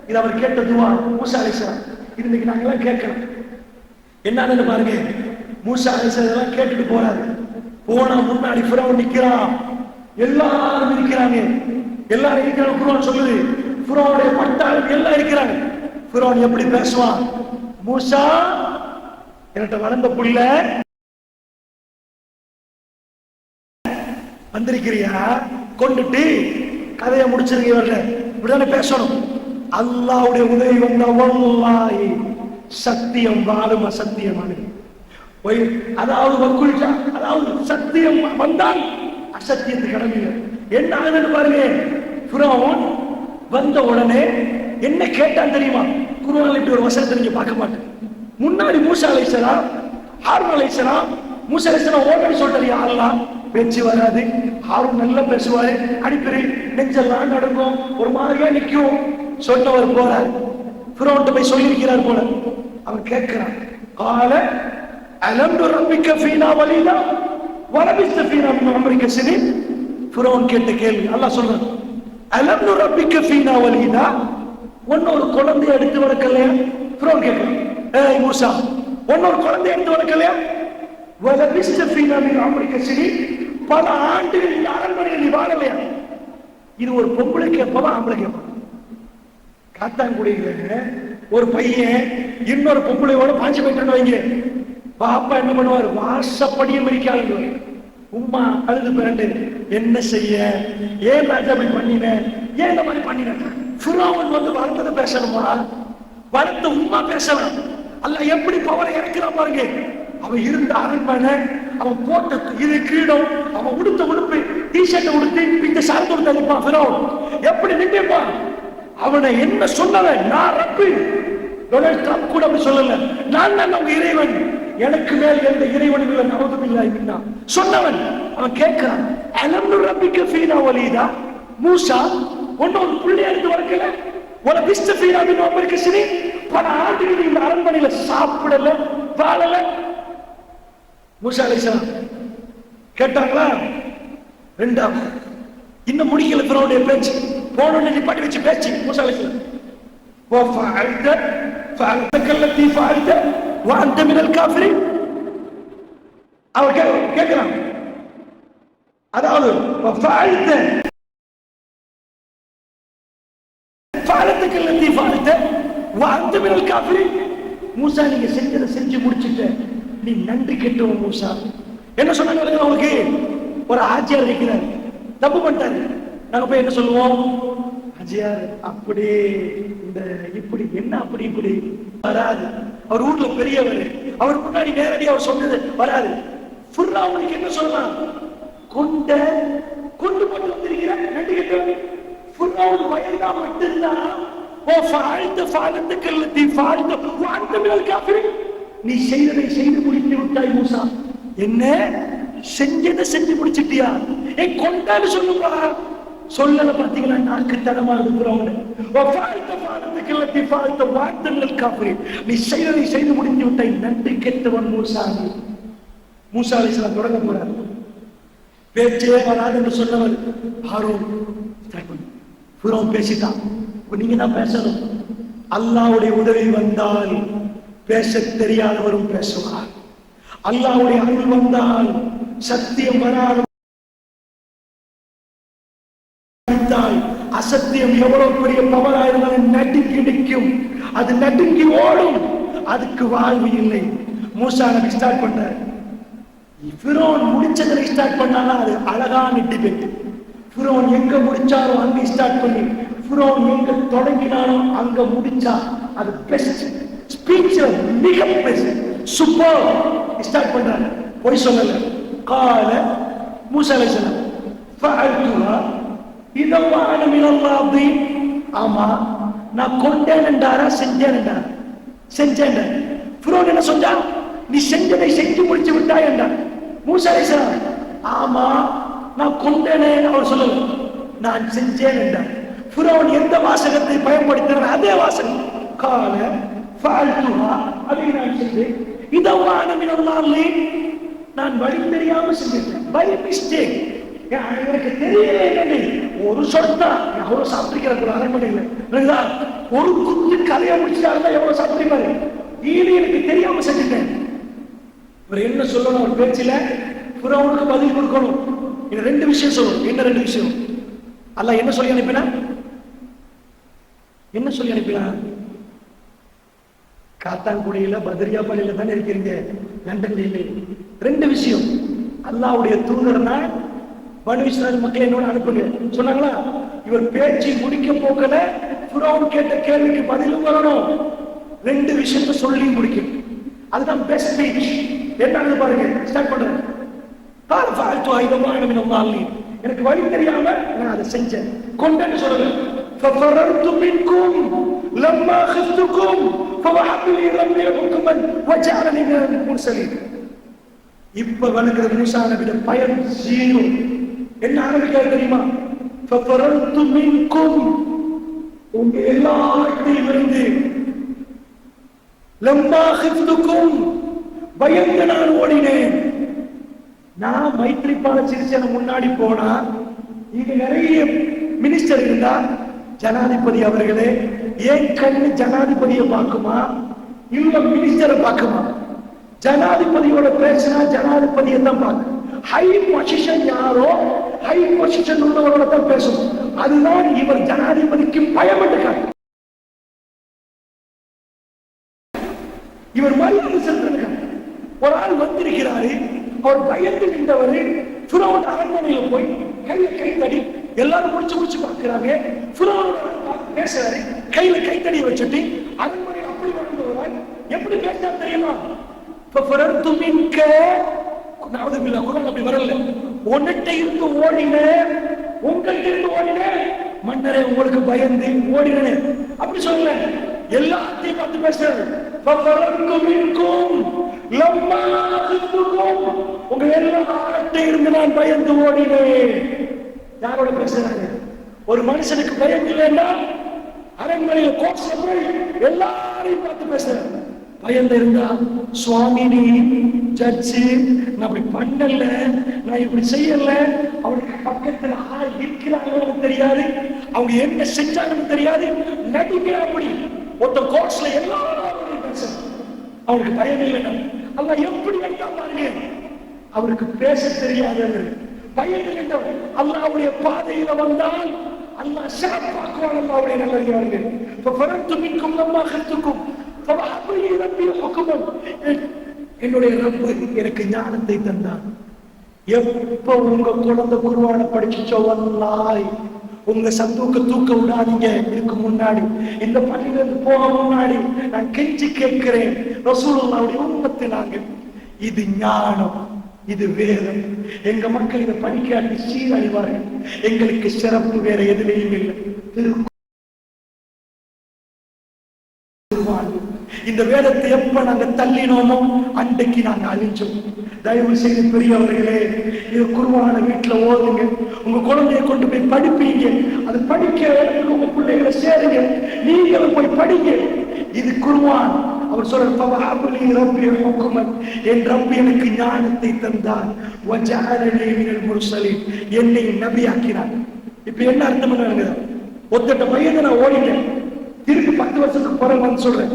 இது அவர் கேட்ட துஆ மூசா அலைஹிஸ்ஸலாம். இது இன்னைக்கு நாங்க எல்லாம் கேட்கணும். என்னன்னு பாருங்க. மூசா அலைஹிஸ்ஸலாம் எல்லாம் கேட்டுட்டு போறாரு. போனா முன்னாடி ஃபிரௌன் நிக்கிறான், எல்லாரும் இருக்கிறாங்க. எல்லாரும் இருக்கிற குர்ஆன் சொல்லுது, ஃபிரௌனுடைய பட்டாளம் எல்லாம் இருக்கிறாங்க. ஃபிரௌன் எப்படி பேசுவான்? மூசா, என்கிட்ட வளர்ந்த புள்ள வந்திருக்கிறியா, கொண்டுட்டு கதையை முடிச்சிருக்க வரல, இப்படிதானே பேசணும். அல்லாஹ்வுடைய உதவி வந்தா வல்லாஹி சத்தியம் வாழும் அசத்தியமான, அதாவது வக்குல்ஜா, அதாவது சத்தியம் வந்தால் அசத்தியத்துக்கு கடமையில்லை. என்ன ஆகுதுன்னு பாருங்க. ஃபிரௌன் வந்த உடனே என்ன கேட்டான் தெரியுமா? குர்ஆன்ல இப்படி ஒரு வசனத்தை நீங்க பார்க்க மாட்டேன். முன்னாடி மூசா அலைஹிஸ்ஸலாம், ஹாரூன் அலைஹிஸ்ஸலாம், மூசா அலைஹிஸ்ஸலாம் ஓடி சொல்றாரு, யா அல்லாஹ் பேச்சு வராது, ஹாரூன் நல்லா பேசுவாரு, அடிப்பறி நெஞ்செல்லாம் நடுங்கும், ஒரு மாதிரியா நிக்கும். சொன்னவர் போறார், ஃபிரௌன்ட்ட போய் சொல்லியிருக்கிறார் போல. அவன் கேட்கிறான், கால அலம் நுரப்பிக்க ஃபீனா வலீதா வலபிஸ்த ஃபீனா மின் உம்ரிக சினீன். ஃபிரௌன் கேட்ட கேள்வி அல்லாஹ் சொல்றான், அலம் நுரப்பிக்க ஃபீனா வலீதா, ஒன்னொரு குழந்தையை எடுத்து வளர்க்கலையா? ஃபிரௌன் கேட்கிறான், ஏய் மூசா, ஒன்னொரு குழந்தையை எடுத்து வளர்க்கலையா? வலபிஸ்த ஃபீனா மின் உம்ரிக சினீன், பல ஆண்டுகள் இந்த அரண்மனையில் நீ வாழலையா? இது ஒரு பொம்பளை கேட்பவா ஆம்பளை கேட்பான்? காத்தாங்குடியில ஒரு பையன் இன்னொரு பொம்பளையோட பாஞ்சு போயிட்டு வைங்க, பாப்பா என்ன பண்ணுவார்? வாசப்படியும் மிரிக்காது. உம்மா அழுது பிறண்டு, என்ன செய்ய, ஏன் ராஜா அப்படி பண்ணின, ஏன் இந்த மாதிரி பண்ணின? ஃபிரௌன் வந்து வளர்த்ததை பேசணுமா? வளர்த்த உம்மா பேசலாம். அல்ல எப்படி பவரை இறக்கிறான் பாருங்க. அவன் இருந்த அரண்மனை, அவன் போட்ட இது கிரீடம், அவன் உடுத்த உடுப்பு டிஷர்ட் உடுத்தி இந்த சார்ந்து கொடுத்தான் ஃபிரௌன். எப்படி நின்றுப்பான்? அவனை என்ன சொன்னவன்? நான் ரப்பு. டொனால்ட் ட்ரம்ப் கூட அப்படி சொல்லல, நான் தான் உங்க இறைவன், எனக்கு மேல் எந்த இறைவனும் இல்லை, நவதுபில்லாஹ் சொன்னவன். அவன் கேட்கிறான், அலம் நுரப்பிக்க ஃபீனா வலீதா, மூசா ஒன்னொரு புள்ளி எடுத்து வரக்கல, ஒரு பிஸ்த ஃபீனா மின் உம்ரிக சினீன், பல ஆண்டுகள் இந்த அரண்மனையில சாப்பிடல வாழல. மூசா அலைஹிஸ்ஸலாம் கேட்டாங்களா? ரெண்டாவது இன்னும் முடிக்கல ஃபிரௌனுடைய பேச்சு. போனோன்னு நிப்பாட்டி வச்சு பேச்சு மூசா அலைஹிஸ்ஸலாம், وفعلت فعلتك التي فعلت وانت من الكافرين. அவர் கேட்கிறான், அதாவது فعلت فعلتك التي فعلت وانت من الكافرين. மூசா, நீங்க செஞ்சதை செஞ்சு முடிச்சிட்ட, நீ நன்றி கெட்டவன் மூசா. என்ன சொன்னாங்க அவங்களுக்கு? ஒரு ஆட்சியார் இருக்கிறார், தப்பு பண்ணிட்டாரு. நாங்க போய் என்ன சொல்லுவோம்? ஆட்சியார் அப்படி இந்த இப்படி, என்ன அப்படி இப்படி வராது. அவர் ஊர்ல பெரியவர், அவர் முன்னாடி நேரடி அவர் சொன்னது வராது. ஃபிரௌனுக்கு என்ன சொல்லலாம்? கொண்டு போட்டு வந்திருக்கிற நன்றி கெட்டவன். ஃபிரௌன் வயதா மட்டும்தான், ஓ ஃபால்த ஃபாலத்துக்கு அல்லதி ஃபால்த வஅன்த மினல் காஃபிரின், நீ செய்ததை செய்து முடித்து விட்டாய் மூசா. என்ன செஞ்சதை செஞ்சு முடிச்சிட்டியா? கொண்டான்னு சொல்லுப்பா. சொல்லல பாத்தீங்களா? நாக்கு தடமா இருக்கிறோம். நீ செய்ததை செய்து முடித்து விட்டாய், நன்றி கெட்டவன் மூசா. மூசா அலைஹிஸ்ஸலாம் தொடங்க போறார். பேச்சே வராது என்று சொன்னவர் ஹாரூன். ஃபிரௌன் பேசிட்டான். நீங்க தான் பேசணும். அல்லாஹ்வுடைய உதவி வந்தால் பேச தெரியாதவரும் பேசுவார். அல்லாஹ்வுடைய அருள் வந்தால் சத்தியம் வராது, அசத்தியம் எவ்வளவு பெரிய பவரா இருந்தாலும் நடுங்கி நிற்கும், அது நடுங்கி ஓடும். அதுக்கு வாழ்வு இல்லை. மூசா நபி ஸ்டார்ட் பண்றாரு. ஃபிரௌன் முடிச்சதை ஸ்டார்ட் பண்ணானா அது அழகான டிபேட். ஃபிரௌன் எங்க முடிச்சாரோ அங்க ஸ்டார்ட் பண்ணி, ஃபிரௌன் எங்க தொடங்கினாலும் அங்க முடிச்சா அது பெஸ்ட் ஸ்பீச், மிக பெஸ்ட் சூப்பர் ஸ்டார்ட் பண்றாரு. போய் சொல்லல. கால மூசா அலைஹிஸ்ஸலாம் ஃபஅல்துஹா இதவான மினல்லாஹி. ஆமா நான் கொண்டேன்டாரா செஞ்சேன்டா? செஞ்சேன். ஃபிரௌன் என்ன சொன்னான்? நீ செஞ்சதை செஞ்சு முடிச்சு விட்டாய் என்றான். மூசா அலைஹிஸ்ஸலாம் ஆமா நான் கொண்டேனே அவர் சொல்லல, நான் செஞ்சேன் என்றார். ஃபிரௌன் எந்த வாசகத்தை பயன்படுத்தினார்? அதே வாசகம். கால ஃபஅல்துஹா, அதை நான் செஞ்சேன். இதவான மினல்லாஹி, நான் வழி தெரியாம செஞ்சேன். பை மிஸ்டேக், எனக்கு தெரியல. ஒரு சொன்னா எவ்வளவு சாப்பிட்டிருக்கிற அரண்மனையில் ஒரு குத்து கதையை முடிச்சுட்டா எவ்வளவு சாப்பிட்டிருப்பாரு. இது எனக்கு தெரியாம செஞ்சுட்டேன். இவர் என்ன சொல்லணும்? ஒரு பேச்சில ஃபிரௌனுக்கு பதில் கொடுக்கணும். இது ரெண்டு விஷயம் சொல்லணும். என்ன ரெண்டு விஷயம்? அல்லாஹ் என்ன சொல்லி அனுப்பினா? என்ன சொல்லி அனுப்பினா? காத்தான்குடியில பத்ரியா பள்ளியில தானே இருக்கிறீங்க, லண்டன்ல இல்லை. ரெண்டு விஷயம். அல்லாஹ்வுடைய தூதர்னா பனு இஸ்ராயேல் மக்களை என்னோட அனுப்புங்க சொன்னாங்களா? இவர் பேச்சு முடிக்க போக்கல, ஃபிரௌன் கேட்ட கேள்விக்கு பதிலும் வரணும். ரெண்டு விஷயத்தை சொல்லி முடிக்கும். அதுதான் பெஸ்ட் ஸ்பீச். என்ன பாருங்க, ஸ்டார்ட் பண்றேன். எனக்கு வழி தெரியாம நான் அதை செஞ்சேன், கொண்டேன்னு சொல்றேன். இப்ப வணங்குற மூசா நபியோட பயன் ஜீரோ. என்ன ஆரம்பிக்கிறது தெரியுமா? உங்க எல்லாத்தையும் இருந்து லம்மா ஹிஃப்துக்கும், பயந்து நான் ஓடினேன். நான் மைத்ரிபால சிறிசேன முன்னாடி போனா இங்க நிறைய மினிஸ்டர் இருந்தா, ஜனாதிபதி அவர்களே ஏன் கண்ணு ஜனாதிபதியை பார்க்குமா இல்ல மினிஸ்டரை பார்க்குமா? ஜனாதிபதியோட பேசினா ஜனாதிபதியை தான் பார்க்க. ஹை பொசிஷன் யாரோ ஹை பொசிஷன் உள்ளவரோட தான் பேசணும். அதுதான் இவர் ஜனாதிபதிக்கு பயப்பட்டுக்காரு. இவர் மரியாதை செலுத்திருக்கார். ஒரு ஆள் வந்திருக்கிறாரு, அவர் பயந்து நின்றவரு ஃபிரௌன் அரண்மனையில போய் கையில கைத்தடி எல்லாரும் முடிச்சு பார்க்கிறாங்க. ஃபிரௌன் பேசுறாரு, கையில கைத்தடி வச்சுட்டு அரண்மனையில் அப்படி வந்தவராய் எப்படி பேசா தெரியுமா? அப்படி வரல. உன்னிட்ட இருந்து ஓடின, உங்கள்கிட்ட இருந்து ஓடின மன்னரே, உங்களுக்கு பயந்து ஓடின அப்படி சொல்லல. எல்லாத்தையும் பார்த்து பேசுறாரு. உங்க எல்லார்கிட்ட இருந்து நான் பயந்து ஓடினேன். யாரோட பேசுறாங்க? ஒரு மனுஷனுக்கு பயந்து வேண்டாம். அரண்மனையில் கோட்ஸ்ல போய் எல்லாரையும் பார்த்து பேசுறாங்க. பயந்து இருந்தா சுவாமி நீ ஜட்ஜு, நான் அப்படி பண்ணல, நான் இப்படி செய்யல, அவனுக்கு பக்கத்துல ஆள் இருக்கிறாங்கன்னு தெரியாது, அவங்க என்ன செஞ்சாங்கன்னு தெரியாது, நடிக்கிறா. அப்படி ஒருத்த கோட்ஸ்ல எல்லாரும் பேசுறாங்க. அவனுக்கு பயம் இல்லை. அல்ல எப்படி வந்தா பாருங்க, அவருக்கு பேச தெரியாது. பயந்து நின்றவர் அல்லாஹ்வுடைய பாதையில வந்தால் அல்லாஹ் ஷாப்பாக்குவான். அல்லாஹ்வுடைய நல்லடியார்கள். ஃபரத்து மின்கும் லம்மா கத்துக்கும் ஃபவஹபலி ரப்பி ஹுக்மன். என்னுடைய ரப்பு எனக்கு ஞானத்தை தந்தான். எப்ப உங்க குழந்தை குர்ஆனை படிச்சுச்சோ வல்லாஹ் உங்க சந்தூக்க தூக்க விடாதீங்க. இதுக்கு முன்னாடி இந்த பள்ளியிலிருந்து போக முன்னாடி நான் கெஞ்சி கேட்கிறேன், ரசூலுல்லாஹ்வுடைய உம்மத்தினாங்க, இது ஞானம், இது வேதம். எங்க மக்கள் இதை படிக்காட்டி சீரழிவார்கள். எங்களுக்கு சிறப்பு வேற எதுலையும் இல்லை. இந்த வேதத்தை எப்ப நாங்க தள்ளினோமோ அன்றைக்கு நாங்க அழிஞ்சோம். தயவு செய்து பெரியவர்களே, இது குர்ஆன வீட்டுல ஓதுங்க. உங்க குழந்தைய கொண்டு போய் படிப்பீங்க. அது படிக்க உங்க பிள்ளைகளை சேருங்க. நீங்களும் போய் படிங்க. இது குர்ஆன். அவர் சொல்ற என் ரப்பி எனக்கு ஞானத்தை தந்தான், என்னை நபியாக்கினார். இப்ப என்ன அர்த்தம்? ஒத்தட்ட பயந்து நான் ஓடிட்டேன். திருப்பி 10 வருஷத்துக்கு பிறகு வந்து சொல்றேன்,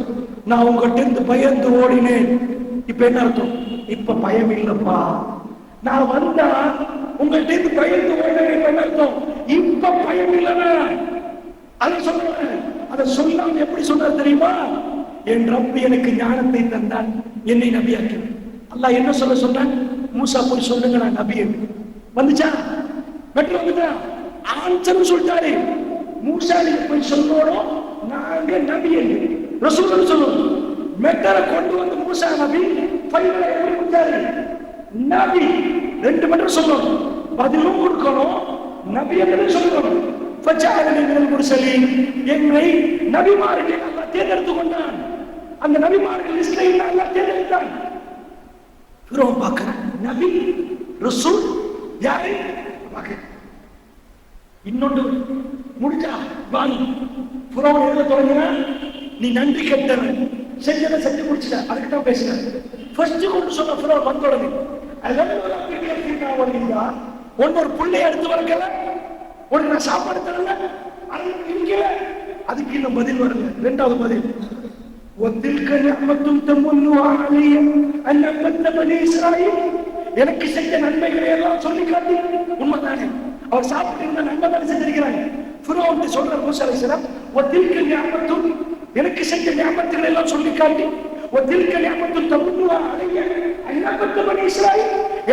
நான் உங்ககிட்ட இருந்து பயந்து ஓடினேன். இப்ப என்ன அர்த்தம்? இப்ப பயம் இல்லப்பா. நான் வந்தா உங்கள்கிட்ட இருந்து பயந்து ஓடினேன். என்ன அர்த்தம்? இப்ப பயம் இல்லைன்னா அதை சொல்றேன். அதை சொல்லாம எப்படி சொன்னார் தெரியுமா? என் ரப்பு எனக்கு ஞானத்தை தந்தான், என்னை நபியாக்கினான். அல்லாஹ் என்ன சொல்ல சொன்னான்? மூசா போய் சொல்லுங்க நான் நபி. வந்துச்சா? வெற்றி வந்துட்டா? ஆன்சர் சொல்லிட்டாரு. மூசா நீங்க போய் சொல்லணும் நாங்க நபி என்று ரசூல் சொல்லணும். மெட்டரை கொண்டு வந்து மூசா நபி ஃபைனலை எப்படி கொடுத்தாரு? நபி. 2 மெட்டர் சொல்லணும், பதிலும் கொடுக்கணும், நபி என்று சொல்லணும். ஃபஜஅலனி மினல் முர்சலீன், என்னை நபிமார்களை அல்லாஹ் தேர்ந்தெடுத்துக் கொண்டான். அந்த நபிமார்கள் லிஸ்ட்ல அல்லாஹ் தேர்ந்தெடுத்தான். ஃபிரௌன் பார்க்கிறான், நபி ரசூல் யாரு பார்க்க. இன்னொன்று முடிஞ்சா வாணி ஃபிரௌன் எழுத தொடங்கினா, நீ நன்றி கெட்டவன், செஞ்சதை செஞ்சு முடிச்சுட்ட, அதுக்கு தான் பேசுறேன். ஃபர்ஸ்ட் கொண்டு சொன்ன ஃபிரௌன் வந்த உடனே ஒரு புள்ளைய எடுத்து வரக்கல, உனக்கு நான் சாப்பாடு தரல, அதுக்கு இன்னும் பதில் வரல. 2வது பதில், எனக்கு செஞ்ச நன்மைகளை எல்லாம் சொல்லி காட்டி. உண்மைதானே? அவர் சாப்பிட்டு இருந்த நன்மை தானே செஞ்சிருக்கிறாங்க. ஃபிரௌன் சொல்ற மூசா அலைஹிஸ்ஸலாம், எனக்கு செஞ்ச ஞாபகங்களை எல்லாம் சொல்லி காட்டி,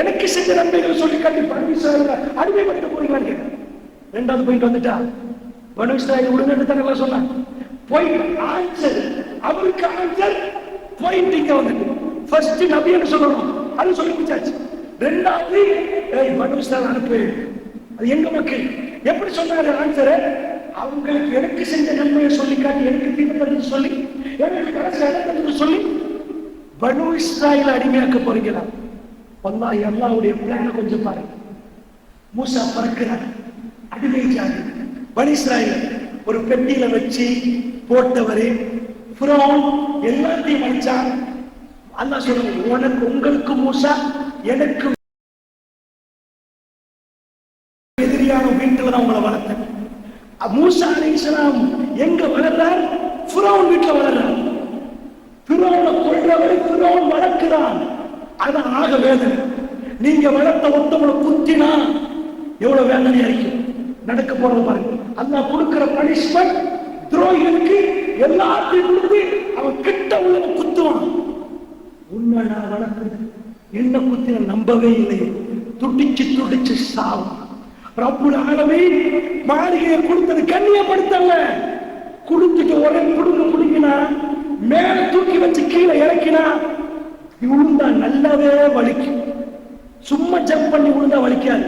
எனக்கு செஞ்ச நன்மைகளை சொல்லி காட்டி பனு இஸ்ராயீலை அடிமைப்படுத்த போறீங்க. 2வது பாயிண்ட் வந்துட்டா, பனு இஸ்ராயீல் விடுங்கன்னு தானே சொன்னாங்க. பாயிண்ட் ஆன்சர், அவருக்கு ஆன்சர் பாயிண்ட் இங்க வந்துட்டு. ஃபர்ஸ்ட் நபின்னு சொல்லணும், அது சொல்லி முடிச்சாச்சு. 2வது பனு இஸ்ராயீல் அனுப்பு, அது எங்க மக்கள். எப்படி சொன்னாரு ஆன்சர்? அவங்களுக்கு எனக்கு செஞ்ச நன்மையை சொல்லி காட்டி, எனக்கு தீர்ப்பு சொல்லி, எனக்கு கடைசி இடத்துக்கு சொல்லி பனு இஸ்ராயீலை அடிமையாக்க போறீங்களா? வல்லாஹி அல்லாஹ்வுடைய பிளான கொஞ்சம் பாருங்க. மூசா பறக்கிறார், அடிமை ஜாதி பனு இஸ்ராயீல் ஒரு பெட்டியில வச்சு போட்டவரே ஃபிரௌன் எல்லாத்தையும் அழிச்சான். அல்லாஹ் சொல்லுங்க, உனக்கு உங்களுக்கு மூசா, எனக்கு எதிரியான வீட்டுல தான் உங்களை வளர்த்தேன். மூசா அலைஹிஸ்ஸலாம் எங்க வளர்றார்? ஃபிரௌன் வீட்டுல வளர்றார். ஃபிரௌனை கொல்றவரை ஃபிரௌன் வளர்க்கிறான். அதான் ஆக வேதனை. நீங்க வளர்த்த ஒருத்தவங்களை குத்தினா எவ்வளவு வேதனையா இருக்கும். நடக்க போறது பாருங்க. அல்லாஹ் கொடுக்கிற பனிஷ்மெண்ட் துரோகிகளுக்கு எல்லாத்தையும் கொடுத்து அவன் கிட்ட உள்ள குத்துவான். உண்மை நான் வளர்க்கிறேன், என்ன குத்தின நம்பவே இல்லை, துடிச்சு துடிச்சு சாவும். ரப்புல் ஆலமீன் மாளிகையை கொடுத்தது கண்ணியப்படுத்தல, கொடுத்துட்டு ஒரே குடுங்க குடிக்கினா, மேல தூக்கி வச்சு கீழே இறக்கினா விழுந்தா நல்லாவே வலிக்கும். சும்மா ஜம்ப் பண்ணி விழுந்தா வலிக்காது.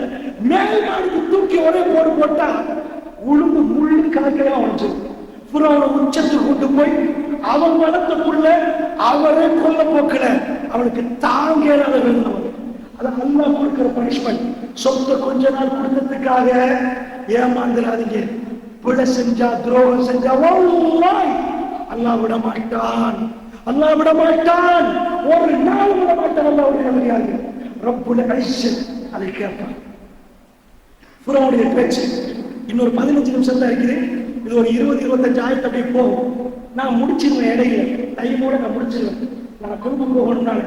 மேல் மாடிக்கு தூக்கி ஒரே போடு போட்டா உளுந்து முள்ளு கலக்கையா உடைச்சிடும். புறாவை உச்சத்துக்கு கொண்டு போய் அவன் வளர்த்தக்குள்ள அவரே கொல்ல போக்கல, அவனுக்கு தாங்க இயலாத வேதனை. அது அல்லாஹ் கொடுக்கிற பனிஷ்மெண்ட். சொத்தை கொஞ்ச நாள் கொடுத்ததுக்காக ஏமாந்துடாதீங்க. பிழை செஞ்சா, துரோகம் செஞ்சா அல்லாஹ் விட மாட்டான், அல்லாஹ் விட மாட்டான், ஒரு நாள் விட மாட்டான். அல்லாஹ்வுடைய நல்லடியார்கள் ரப்புல் இஸ்ஸத் அதை கேட்பான். ஃபிரௌனுடைய பேச்சு இன்னொரு 15 நிமிஷம் தான் இருக்குது. இது ஒரு 20-25 ஆயிரத்து அப்படியே போகும். நான் முடிச்சிருவேன், இடையில டைமோட நான் முடிச்சிருவேன். நான் குடும்பம் போகணும்னால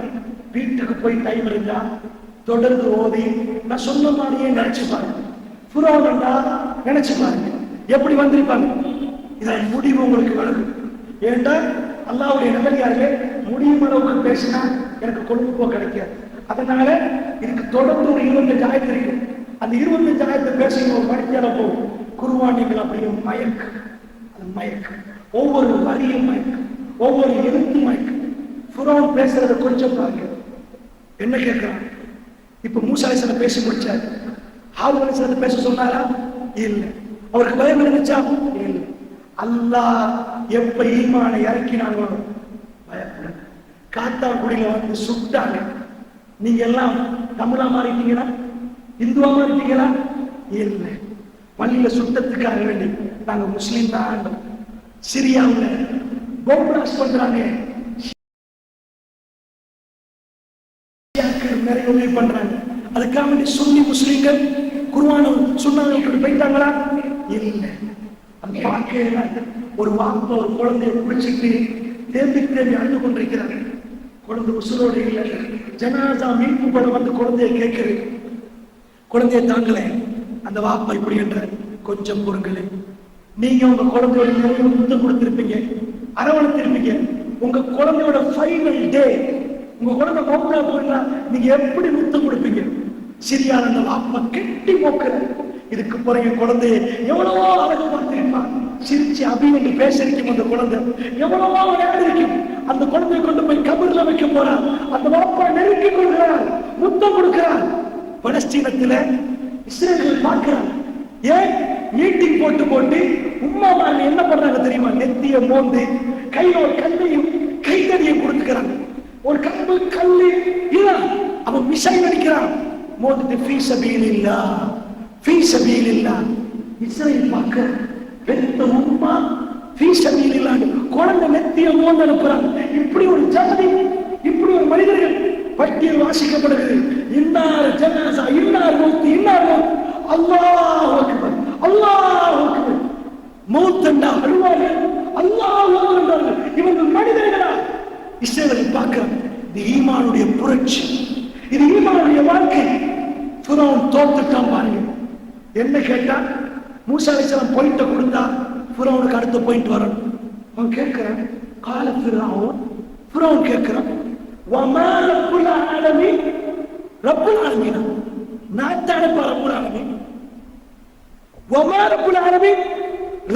வீட்டுக்கு போய் டைம் இருந்தா தொடர்ந்து ஓதி நான் சொன்ன மாதிரியே நினைச்சு பாருங்க. ஃபிரௌன்டா நினைச்சு பாருங்க எப்படி வந்திருப்பாங்க. இதன் முடிவு உங்களுக்கு வழங்கும். ஏண்டா அல்லாஹ்வுடைய நல்லடியார்களே, முடியும் அளவுக்கு பேசினா எனக்கு கொழுப்பு கிடைக்காது. அதனால இதுக்கு தொடர்ந்து ஒரு 25 ஆயிரத்து இருக்கு. அந்த 25 ஆயிரத்தை பேசுங்க, ஒரு மணிக்கால போகும். குர்ஆனில் அப்படியே மயக்கு, அது மயக்கு, ஒவ்வொரு வரியும் மயக்கு, ஒவ்வொரு எழுத்தும் மயக்கு. ஃபிரௌன் பேசுறத கொஞ்சம் பாருங்க. என்ன கேட்கிறான்? இப்ப மூசா அலைஹிஸ்ஸலாம் பேசி முடிச்சாரு. ஹாரூன் அலைஹிஸ்ஸலாம் பேச சொன்னாரா? இல்ல. அவருக்கு பயம் இருந்துச்சா? இல்ல. அல்லாஹ் எப்ப ஈமானை இறக்கினாங்களோ பயப்பட. காத்தாங்குடியில வந்து சுட்டாங்க. நீங்க எல்லாம் தமிழா மாறிட்டீங்களா, இந்துவா மாறிட்டீங்களா? இல்ல. பள்ளியில சுட்டத்துக்காக வேண்டி நாங்க முஸ்லீம் தான். சிரியாவுல பாம்பு பிளாஸ்ட் பண்றாங்க, நிறைய உதவி பண்றாங்க. அதுக்காக வேண்டி சுன்னி முஸ்லீம்கள் குர்ஆனை சுன்னாவை போயிட்டாங்களா? இல்ல. அந்த வாழ்க்கையில ஒரு வாப்ப ஒரு குழந்தைய குடிச்சிட்டு தேம்பி தேம்பி அழுது கொண்டிருக்கிறார். குழந்தை உசுரோடு இல்லை. ஜனாசா மீட்பு படம் வந்து குழந்தைய கேட்கிறது. குழந்தைய தாங்களே. அந்த வாப்பா இப்படி என்ற, கொஞ்சம் பொருங்களே, நீங்க உங்க குழந்தையோட நிறைய முத்தம் கொடுத்திருப்பீங்க, அரவணைத்திருப்பீங்க. உங்க குழந்தையோட ஃபைனல் டே, உங்க குழந்தை மௌத்தா போயிட்டா நீங்க எப்படி முத்தம் கொடுப்பீங்க? சிரியான அந்த வாப்பா கெட்டி போக்குற. இதுக்கு பிறகு குழந்தைய எவ்வளவோ அழகு பார்த்திருப்பான். சிரிச்சு அபிநந்து பேசிருக்கும் அந்த குழந்தை எவ்வளவோ விளையாடிருக்கும். அந்த குழந்தைய கொண்டு போய் கபர்ல வைக்க போறான். அந்த வாப்பா நெருக்கி கொள்கிறார், முத்தம் கொடுக்கிறார். பலஸ்தீனத்துல இஸ்ரேல் பார்க்கிறார். ஏன் மீட்டிங் போட்டு போட்டு உம்மாமாங்க என்ன பண்றாங்க தெரியுமா? நெத்திய மோந்து கையில ஒரு கல்லையும் கைத்தடியும் கொடுத்துக்கிறாங்க. ஒரு கம்பு கல்லு அவன் மிசைல் அடிக்கிறான். மோதிட்டு ஃபீ சபீலில்லாஹ், ஃபீ சபீலில்லாஹ். இஸ்ரேல் பார்க்க பெத்த உம்மா ஃபீ சபீலில்லாஹ் குழந்தை நெத்திய மோந்து அனுப்புறாங்க. இப்படி ஒரு ஜாதி, இப்படி ஒரு மனிதர்கள் பட்டியல் வாசிக்கப்படுகிறது. இன்னார் ஜனாசா, இன்னார் மௌத், இன்னார் மௌத். அல்லாஹ் அக்பர், அல்லாஹ் அக்பர். மௌத்தண்டா அழுவார்கள், அல்லாஹ் அக்பர். இவர்கள் மனிதர்களா? இஸ்ரேலை பார்க்கிறாங்க. இது ஈமானுடைய புரட்சி, இது ஈமானுடைய வாழ்க்கை. ஃபிரௌன் தோத்துட்டான் பாருங்க. என்ன கேட்டா, மூசா அலைஹிஸ்ஸலாம் பாயிண்ட கொடுத்தா ஃபிரௌனுக்கு அடுத்த பாயிண்ட் வரணும். அவன் கேட்கிறான், கால ஃபிரௌன் கேட்கிறான், வமா ரப்புல் ஆலமீன், ரப்புல் ஆலமீன் நாத்தானப்பா ரப்புல் ஆலமீன், வமா ரப்புல் ஆலமீன்,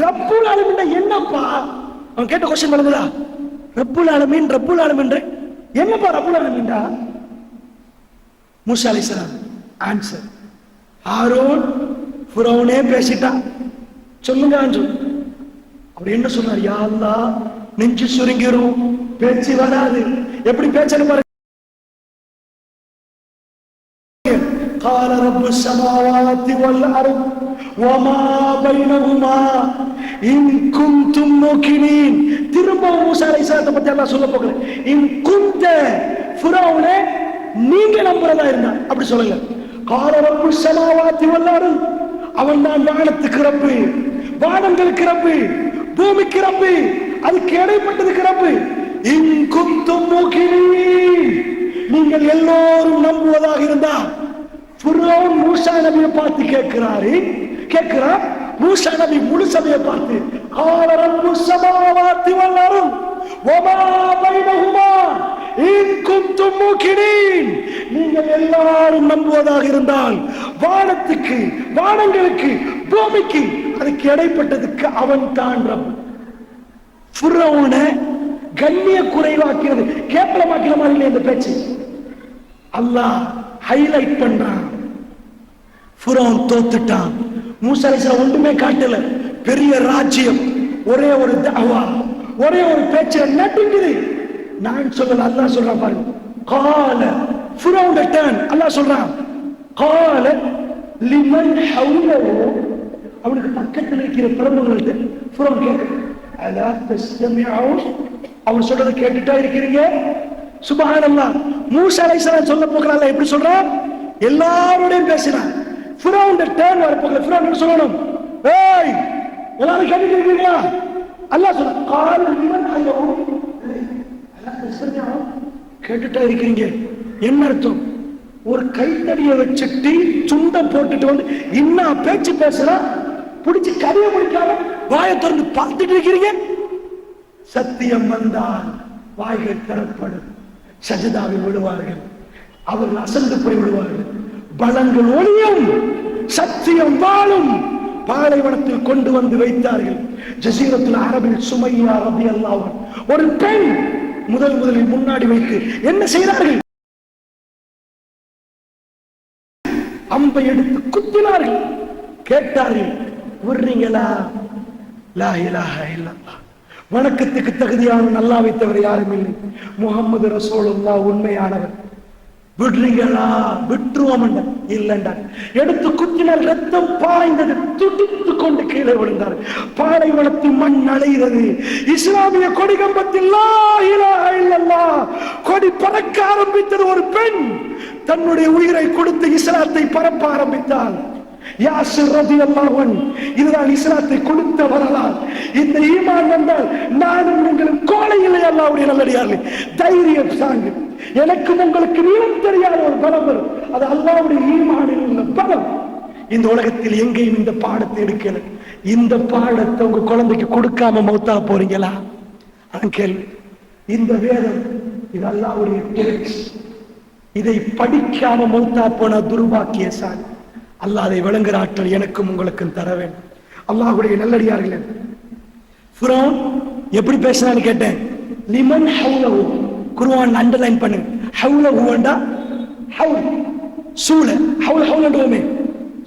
ரப்புல் ஆலமீன் என்னப்பா? அவன் கேட்ட क्वेश्चन வருதுடா. ரப்புல் ஆலமீன், ரப்புல் ஆலமீன் என்னப்பா ரப்புல் ஆலமீன்டா? மூசா அலைஹிஸ்ஸலாம் ஆன்சர், ஆரோன் ஃபிரௌனே பேசிட்டா, சொல்லுங்க ஆன்சர். அவர் என்ன சொன்னார்? யா அல்லாஹ், நெஞ்சு சுருங்கிரும், பேச்சு வராது. எப்படி பேச்சன்னு பாருங்க. قال رب السماوات والارض وما بينهما ان كنتم موقنين. திரும்ப மூசா அலைஹிஸ்ஸலாத்தை பத்தி அல்லாஹ் சொல்ல போகிறார். இன் குந்த ஃபிரௌனே, நீங்க நம்புறதா இருந்தா அப்படி சொல்லுங்க. قال رب السماوات والارض, அவன் தான் வானத்துக்கு ரப்பு, வானங்களுக்கு ரப்பு, பூமிக்கு ரப்பு, அதுக்கு இடைப்பட்டதுக்கு ரப்பு. இன் குந்தும் மூகினீன், நீங்கள் எல்லோரும் நம்புவதாக இருந்தா. ஃபிரௌன் மூசா நபியை பார்த்து கேட்கிறார். மூசா நபி முழு சபையை பார்த்து, قال رب السماوات والارض وما بينهما ان كنتم موقنين, நீங்கள் எல்லாரும் நம்புவதாக இருந்தால் வானத்துக்கு, வானங்களுக்கு, பூமிக்கு, அதுக்கு இடைப்பட்டதுக்கு அவன் தான் ரப்பு. ஃபிரௌனை கண்ணிய குறைவாக்கிறது, கேவலமாக்கிற மாதிரி இல்லை இந்த பேச்சு. அல்லாஹ் ஹைலைட் பண்றான். ஃபிரௌன் தோத்துட்டான். மூசா அலைஹிஸ்ஸலாம் ஒன்றுமே காட்டல. பெரிய ராஜ்யம், ஒரே ஒரு தஅவா, ஒரே ஒரு பேச்சு நட்டுக்குது. நான் சொல்லல, அல்லாஹ் சொல்றான் பாருங்க. قال ஃபிரௌன் டர்ன், அல்லாஹ் சொல்றான், قال لمن حوله, அவனுக்கு பக்கத்தில் இருக்கிற பிரபுகள்கிட்ட ஃபிரௌன் கேட்கிறான், அலா தஸ்தமிஊன், அவன் சொல்றதை கேட்டுட்டா இருக்கிறீங்க? சுப்ஹானல்லாஹ். மூசா அலைஹிஸ்ஸலாம் சொல்ல போகிறாங்க, எப்படி சொல்றான்? எல்லாரோடையும் பேசினான். ஃபிரௌன் டர்ன் வர போகிற. ஃபிரௌன் என்ன சொல்லணும்? ஏய், எல்லாரும் கேட்டுட்டு இருக்கீங்களா? அல்லாஹ் சொல்றான், قال لمن حوله அலா தஸ்தமிஊன், கேட்டுட்டா இருக்கிறீங்க. என்ன அர்த்தம்? ஒரு கைத்தடியை வச்சுட்டு சுண்டம் போட்டுட்டு வந்து இன்னும் பேச்சு பேசுறா, பிடிச்சு கதைய முடிக்காம வாயை திறந்து பார்த்துட்டு இருக்கிறீங்க. சத்தியம் வந்தால் வாய்கள் திறப்படும், சஜதாவில் விடுவார்கள், அவர்கள் அசந்து போய் விடுவார்கள். பலங்கள் ஒளியும், சத்தியம் வாழும். பாலைவனத்தில் கொண்டு வந்து வைத்தார்கள். ஜஸீரத்துல் அரபில் சுமையா ரலியல்லாஹு அன்ஹா, ஒரு பெண் முதலில் முன்னாடி வைத்து என்ன செய்தார்கள்? அம்பை எடுத்து குத்தினார்கள். கேட்டார்கள், விடுறீங்களா? லா இலாஹ இல்லல்லாஹ், வணக்கத்துக்கு தகுதியான அல்லாஹ்வை தவிர யாரும் இல்லை, முஹம்மது ரசூலுல்லாஹ் உண்மையானவர், விடுறீங்களா? விட்டுருவோம் இல்லண்டா. எடுத்து குத்தினால் ரத்தம் பாய்ந்தது, துடித்து கொண்டு கீழே விழுந்தார். பாலைவனத்தின் மண் அலைகிறது. இஸ்லாமிய கொடி கம்பத்தில் லா இலாஹ இல்லல்லாஹ் கொடி பறக்க ஆரம்பித்தது. ஒரு பெண் தன்னுடைய உயிரை கொடுத்து இஸ்லாத்தை பரப்ப ஆரம்பித்தாள். யாசிர் ரலியல்லாஹு அன்ஹு. இதுதான் இஸ்லாத்தை கொடுத்த வரலாறு. இந்த ஈமான் வந்தால் நானும் நீங்களும் கோலை இல்லை. அல்லாஹ்வுடைய நல்லடியார்களே, தைரியம் தாங்க. எனக்கும் உங்களுக்கு நீளம் தெரியாத ஒரு பலம் வரும். அது அல்லாஹ்வுடைய ஈமானில் உள்ள பலம். இந்த உலகத்தில் எங்கேயும் இந்த பாடத்தை எடுக்கல. இந்த பாடத்தை உங்க குழந்தைக்கு கொடுக்காம மௌத்தா போறீங்களா? கேள்வி. இந்த வேதம் இது அல்லாஹ்வுடைய பேச்சு. இதை படிக்காம மௌத்தா போன துர்பாக்கியசாலி. அல்லாஹ் அதை விளங்குற ஆற்றல் எனக்கும் உங்களுக்கும் தர வேண்டும். அல்லாஹ்வுடைய நல்லடியார்களே, ஃபிரௌன் எப்படி பேசினான்னு கேட்டேன். லிமன் ஹவுலஹு, குர்ஆன் அண்டர்லைன் பண்ணுங்க. ஹவுலஹுண்டா ஹவுல் சூழ, ஹவுல் ஹவுல்ன்றோமே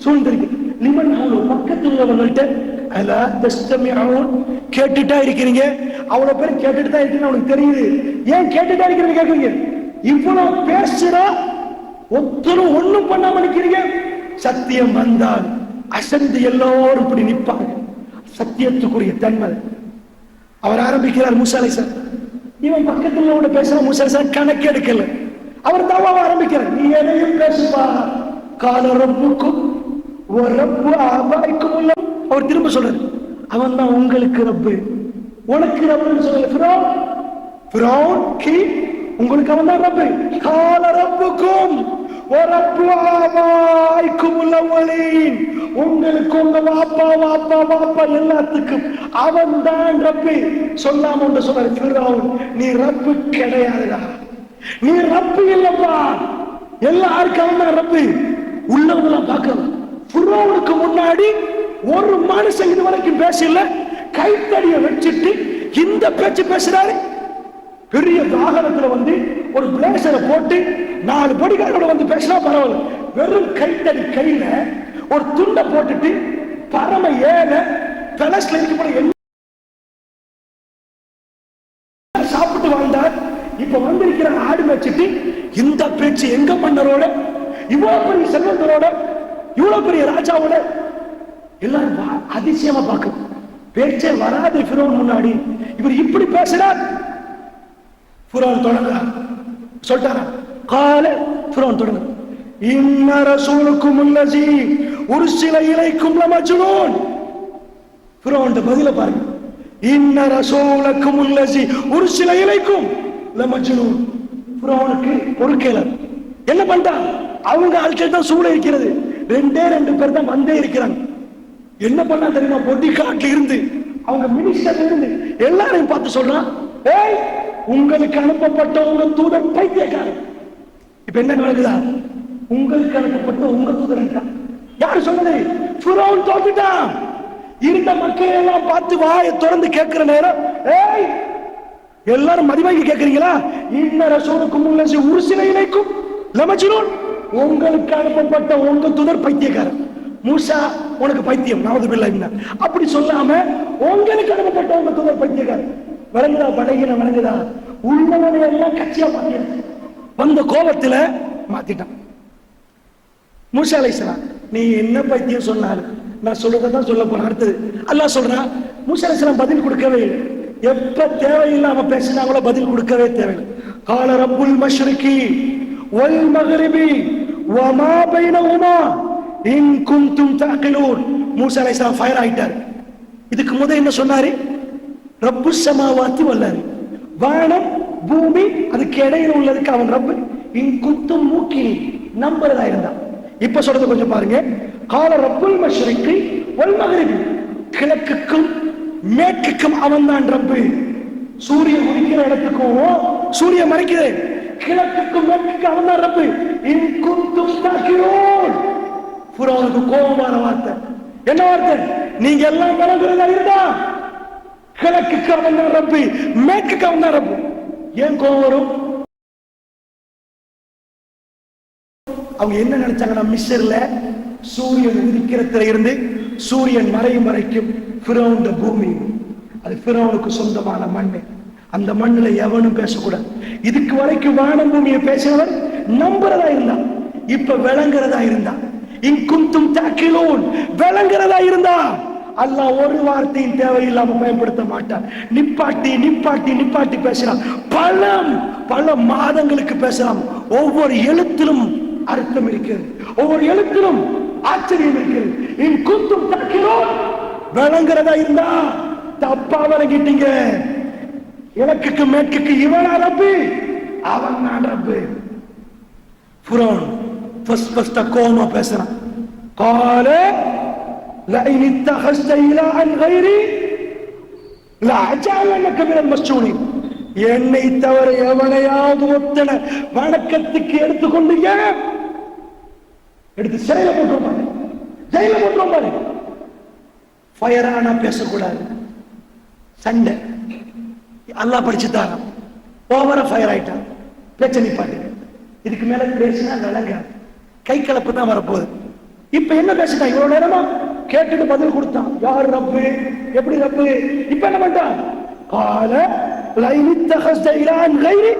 சூழ்ந்திருக்கு. லிமன் ஹவுலு, பக்கத்தில் உள்ளவங்கள்ட்ட அலா தஸ்தமிஊன், கேட்டுட்டா இருக்கிறீங்க. அவ்வளவு பேர் கேட்டுட்டு தான் இருக்கீங்க, அவனுக்கு தெரியுது. ஏன் கேட்டுட்டா இருக்கிறீங்க கேட்குறீங்க? இவ்வளவு பேசுறா ஒருத்தரும் ஒண்ணும் பண்ணாம நிக்கிறீங்க. சத்தியம் வந்தால் அசந்து எல்லோரும் இப்படி நிற்பாங்க. சத்தியத்துக்குரிய தன்மை. அவர் ஆரம்பிக்கிறார் மூசா அலைஹிஸ்ஸலாம். இவன் பக்கத்துல கூட பேசுற மூசா அலைஹிஸ்ஸலாம் கணக்கு எடுக்கல. அவர் தாவாவை ஆரம்பிக்கிறார். நீ எதையும் பேசுப்பா. கால ரப்புக்கும் ரப்பு ஆபாய்க்கும் உள்ள. அவர் திரும்ப சொல்றாரு, அவன் தான் உங்களுக்கு ரப்பு, உனக்கு ரப்புன்னு சொல்லல. ஃபிரௌன் கி உங்களுக்கு அவன் தான் ரப்பு. கால ரப்புக்கும் ரப்பு ஆபாய்க்கும் உள்ளவளீன், உங்களுக்கு உங்க வாப்பா வாப்பா வாப்பா எல்லாத்துக்கும் அவன் தான் ரப்பு. சொல்லாம ஒன்று சொல்றாரு ஃபிரௌன், நீ ரப்பு கிடையாதுடா, நீ ரப்பு இல்லப்பா, எல்லாருக்கும் அவன் தான் ரப்பு. உள்ளவங்களாம் பார்க்கணும். ஃபிரௌனுக்கு முன்னாடி ஒரு மனுஷன் இது வரைக்கும் பேசல. கைத்தடியை வச்சுட்டு இந்த பேச்சு பேசுறாரு. பெரிய வாகனத்துல வந்து ஒரு பிளேசரை போட்டு 4 படிகாரோட வந்து பேசினா பரவாயில்ல. வெறும் கைத்தடி கையில ஒரு துண்டை போட்டுட்டு பரம ஏழை பெலஸ்ல இருக்க சாப்பிட்டு வாழ்ந்தார். இப்ப வந்திருக்கிற ஆடு வச்சுட்டு இந்த பேச்சு எங்க மன்னரோட, இவ்வளவு பெரிய செல்வந்தரோட, இவ்வளவு பெரிய ராஜாவோட எல்லாரும் அதிசயமா பார்க்க பேச்சே வராது. ஃபிரௌன் முன்னாடி இவர் இப்படி பேசுறார். ஃபிரௌன் தொடங்குறார். சொல்லிட்டாரா? கால ஃபிரௌன் தொடங்க, இன்ன ரசூலுக்கும் அல்லஸீ உர்சில இலைக்கும் லமஜ்னூன். ஃபிரௌன் பதில பாருங்க. இன்ன ரசூலுக்கும் அல்லஸீ உர்சில இலைக்கும் லமஜ்னூன். ஃபிரௌனுக்கு பொறுக்கல. என்ன பண்ணிட்டான்? அவங்க ஆட்கள் தான் சூழ இருக்கிறது. 2 பேர் தான் வந்தே இருக்கிறாங்க. என்ன பண்ணா தெரியுமா? பொடி காட்டுல இருந்து அவங்க மினிஸ்டர்ல இருந்து எல்லாரையும் பார்த்து சொல்றான், ஏய் உங்களுக்கு அனுப்பப்பட்ட உங்க தூதர் பைத்தியக்காரன். இப்ப என்ன நடக்குதா? உங்களுக்கு அனுப்பப்பட்ட உங்க தூதர் யாரு சொன்னது? ஃபிரௌன் தோத்துட்டான். இருந்த மக்கள் எல்லாம் பார்த்து வாயை திறந்து கேட்கிற நேரம், ஏய் எல்லாரும் மதிவாங்கி கேட்கறீங்களா? இன்ன ரசூலுக்கும் அல்லஸீ உர்சில இலைக்கும் லமஜ்னூன், உங்களுக்கு அனுப்பப்பட்ட உங்க தூதர் பைத்தியக்காரன். மூசா உனக்கு பைத்தியம், நவது பில்லாஹ். அப்படி சொல்லாம உங்களுக்கு அனுப்பப்பட்ட உங்க தூதர் பைத்தியக்காரன். விளங்குதா? படையின விளங்குதா? உள்ளவனை எல்லாம் கட்சியா மாத்திட்டான். வந்த கோபத்துல மாத்திட்டான். மூசா அலைஹிஸ்ஸலாம், நீ என்ன பைத்தியம் சொன்னாலும் நான் சொல்றதான் சொல்ல போறேன். அடுத்தது அல்லாஹ் சொல்றான், மூசா அலைஹிஸ்ஸலாம் பதில் கொடுக்கவே இல்லை. எப்ப தேவையில்லாம பேசினாங்களோ பதில் கொடுக்கவே தேவையில்லை. கால ரப்புல் மஷ்ரிகி வல் மக்ரிபி வமா பைனஹுமா இன் குன்தும் தஅகிலூன். மூசா அலைஹிஸ்ஸலாம் ஃபயர் ஆயிட்டார். இதுக்கு முதல்ல என்ன சொன்னாரு? ரப்புஸ் ஸமாவாத்தி வல் அர்த், வானம் பூமி அதுக்கு இடையில உள்ளதுக்கு அவன் ரப்பு. இன் குன்தும் மூக்கின், நம்பறதா இருந்தா. இப்ப சொல்றது கொஞ்சம் பாருங்க. கால ரப்புல் மஷ்ரிகி வல் மக்ரிபி, கிழக்குக்கும் மேற்குக்கும் அவன் தான் ரப்பு. சூரியன் உதிக்கிற இடத்துக்கும் சூரியன் மறைக்குது, கிழக்குக்கும் மேற்குக்கு அவன் தான் ரப்பு. இன் குன்தும் தஅகிலூன். ஃபிரௌனுக்கு கோபமான வார்த்தை. என்ன வார்த்தை? நீங்க எல்லாம் விளங்குறதா இருந்தா கிழக்குக்கு அவன் தான் ரப்பு, மேற்குக்கு அவன் தான் ரப்பு. ஏன் கோபம் வரும்? அவங்க என்ன நினைச்சாங்கன்னா, மிஸ்ர்ல சூரியன் உதிக்கிறதுல இருந்து சூரியன் மறையும் வரைக்கும் ஃபிரௌன் பூமி, அது ஃபிரௌனுக்கு சொந்தமான மண்ணு. அந்த மண்ணுல எவனும் பேசக்கூடாது. இதுக்கு வரைக்கும் வானம் பூமியை பேசினவர் நம்புறதா இருந்தா, இப்ப விளங்குறதா இருந்தா, இன்குந்தும் தஅகிலூன், விளங்குறதா இருந்தா அல்லாஹ் ஒரு வார்த்தையின் தேவையில்லாம பயன்படுத்த மாட்டான். நிப்பாட்டி நிப்பாட்டி நிப்பாட்டி பேசலாம். பல மாதங்களுக்கு பேசலாம். ஒவ்வொரு எழுத்திலும் அர்த்தம் இருக்கிறது. ஒவ்வொரு எழுத்திலும் ஆச்சரியம் இருக்கிறது. இன் குந்தும் தக்கிரோன், விளங்குறதா இருந்தா தப்பா விளங்கிட்டீங்க. இலக்குக்கு மேற்குக்கு இவனா ரப்பு, அவன் நான் ரப்பு. ஃபிரௌன் ஃபர்ஸ்ட் கோமா பேசுறான். قال لئن اتخذت إلها غيري لأجعلنك من المسجونين. என்னை தவிர எவனையாவது ஒத்தன வணக்கத்துக்கு எடுத்துக்கொண்டு எடுத்து சிறையில போட்டுருப்பாரு, ஜெயில போட்டுருப்பாரு. ஃபயரானா பேசக்கூடாது, சண்டை. அல்லாஹ் படிச்சுட்டாங்க, ஓவரா ஃபயர் ஆயிட்டான், பேச்ச நிப்பாட்டு. இதுக்கு மேல பேசினா விளங்க, கை கலப்பு தான் வரப்போகுது. இப்ப என்ன பேசிட்டான்? இவ்வளவு நேரமா கேட்டுட்டு பதில் கொடுத்தான். யார் ரப்பு, எப்படி ரப்பு? இப்ப என்ன பண்ணிட்டான்? கால லைனித்தஹஸ்த இலான் கைரி,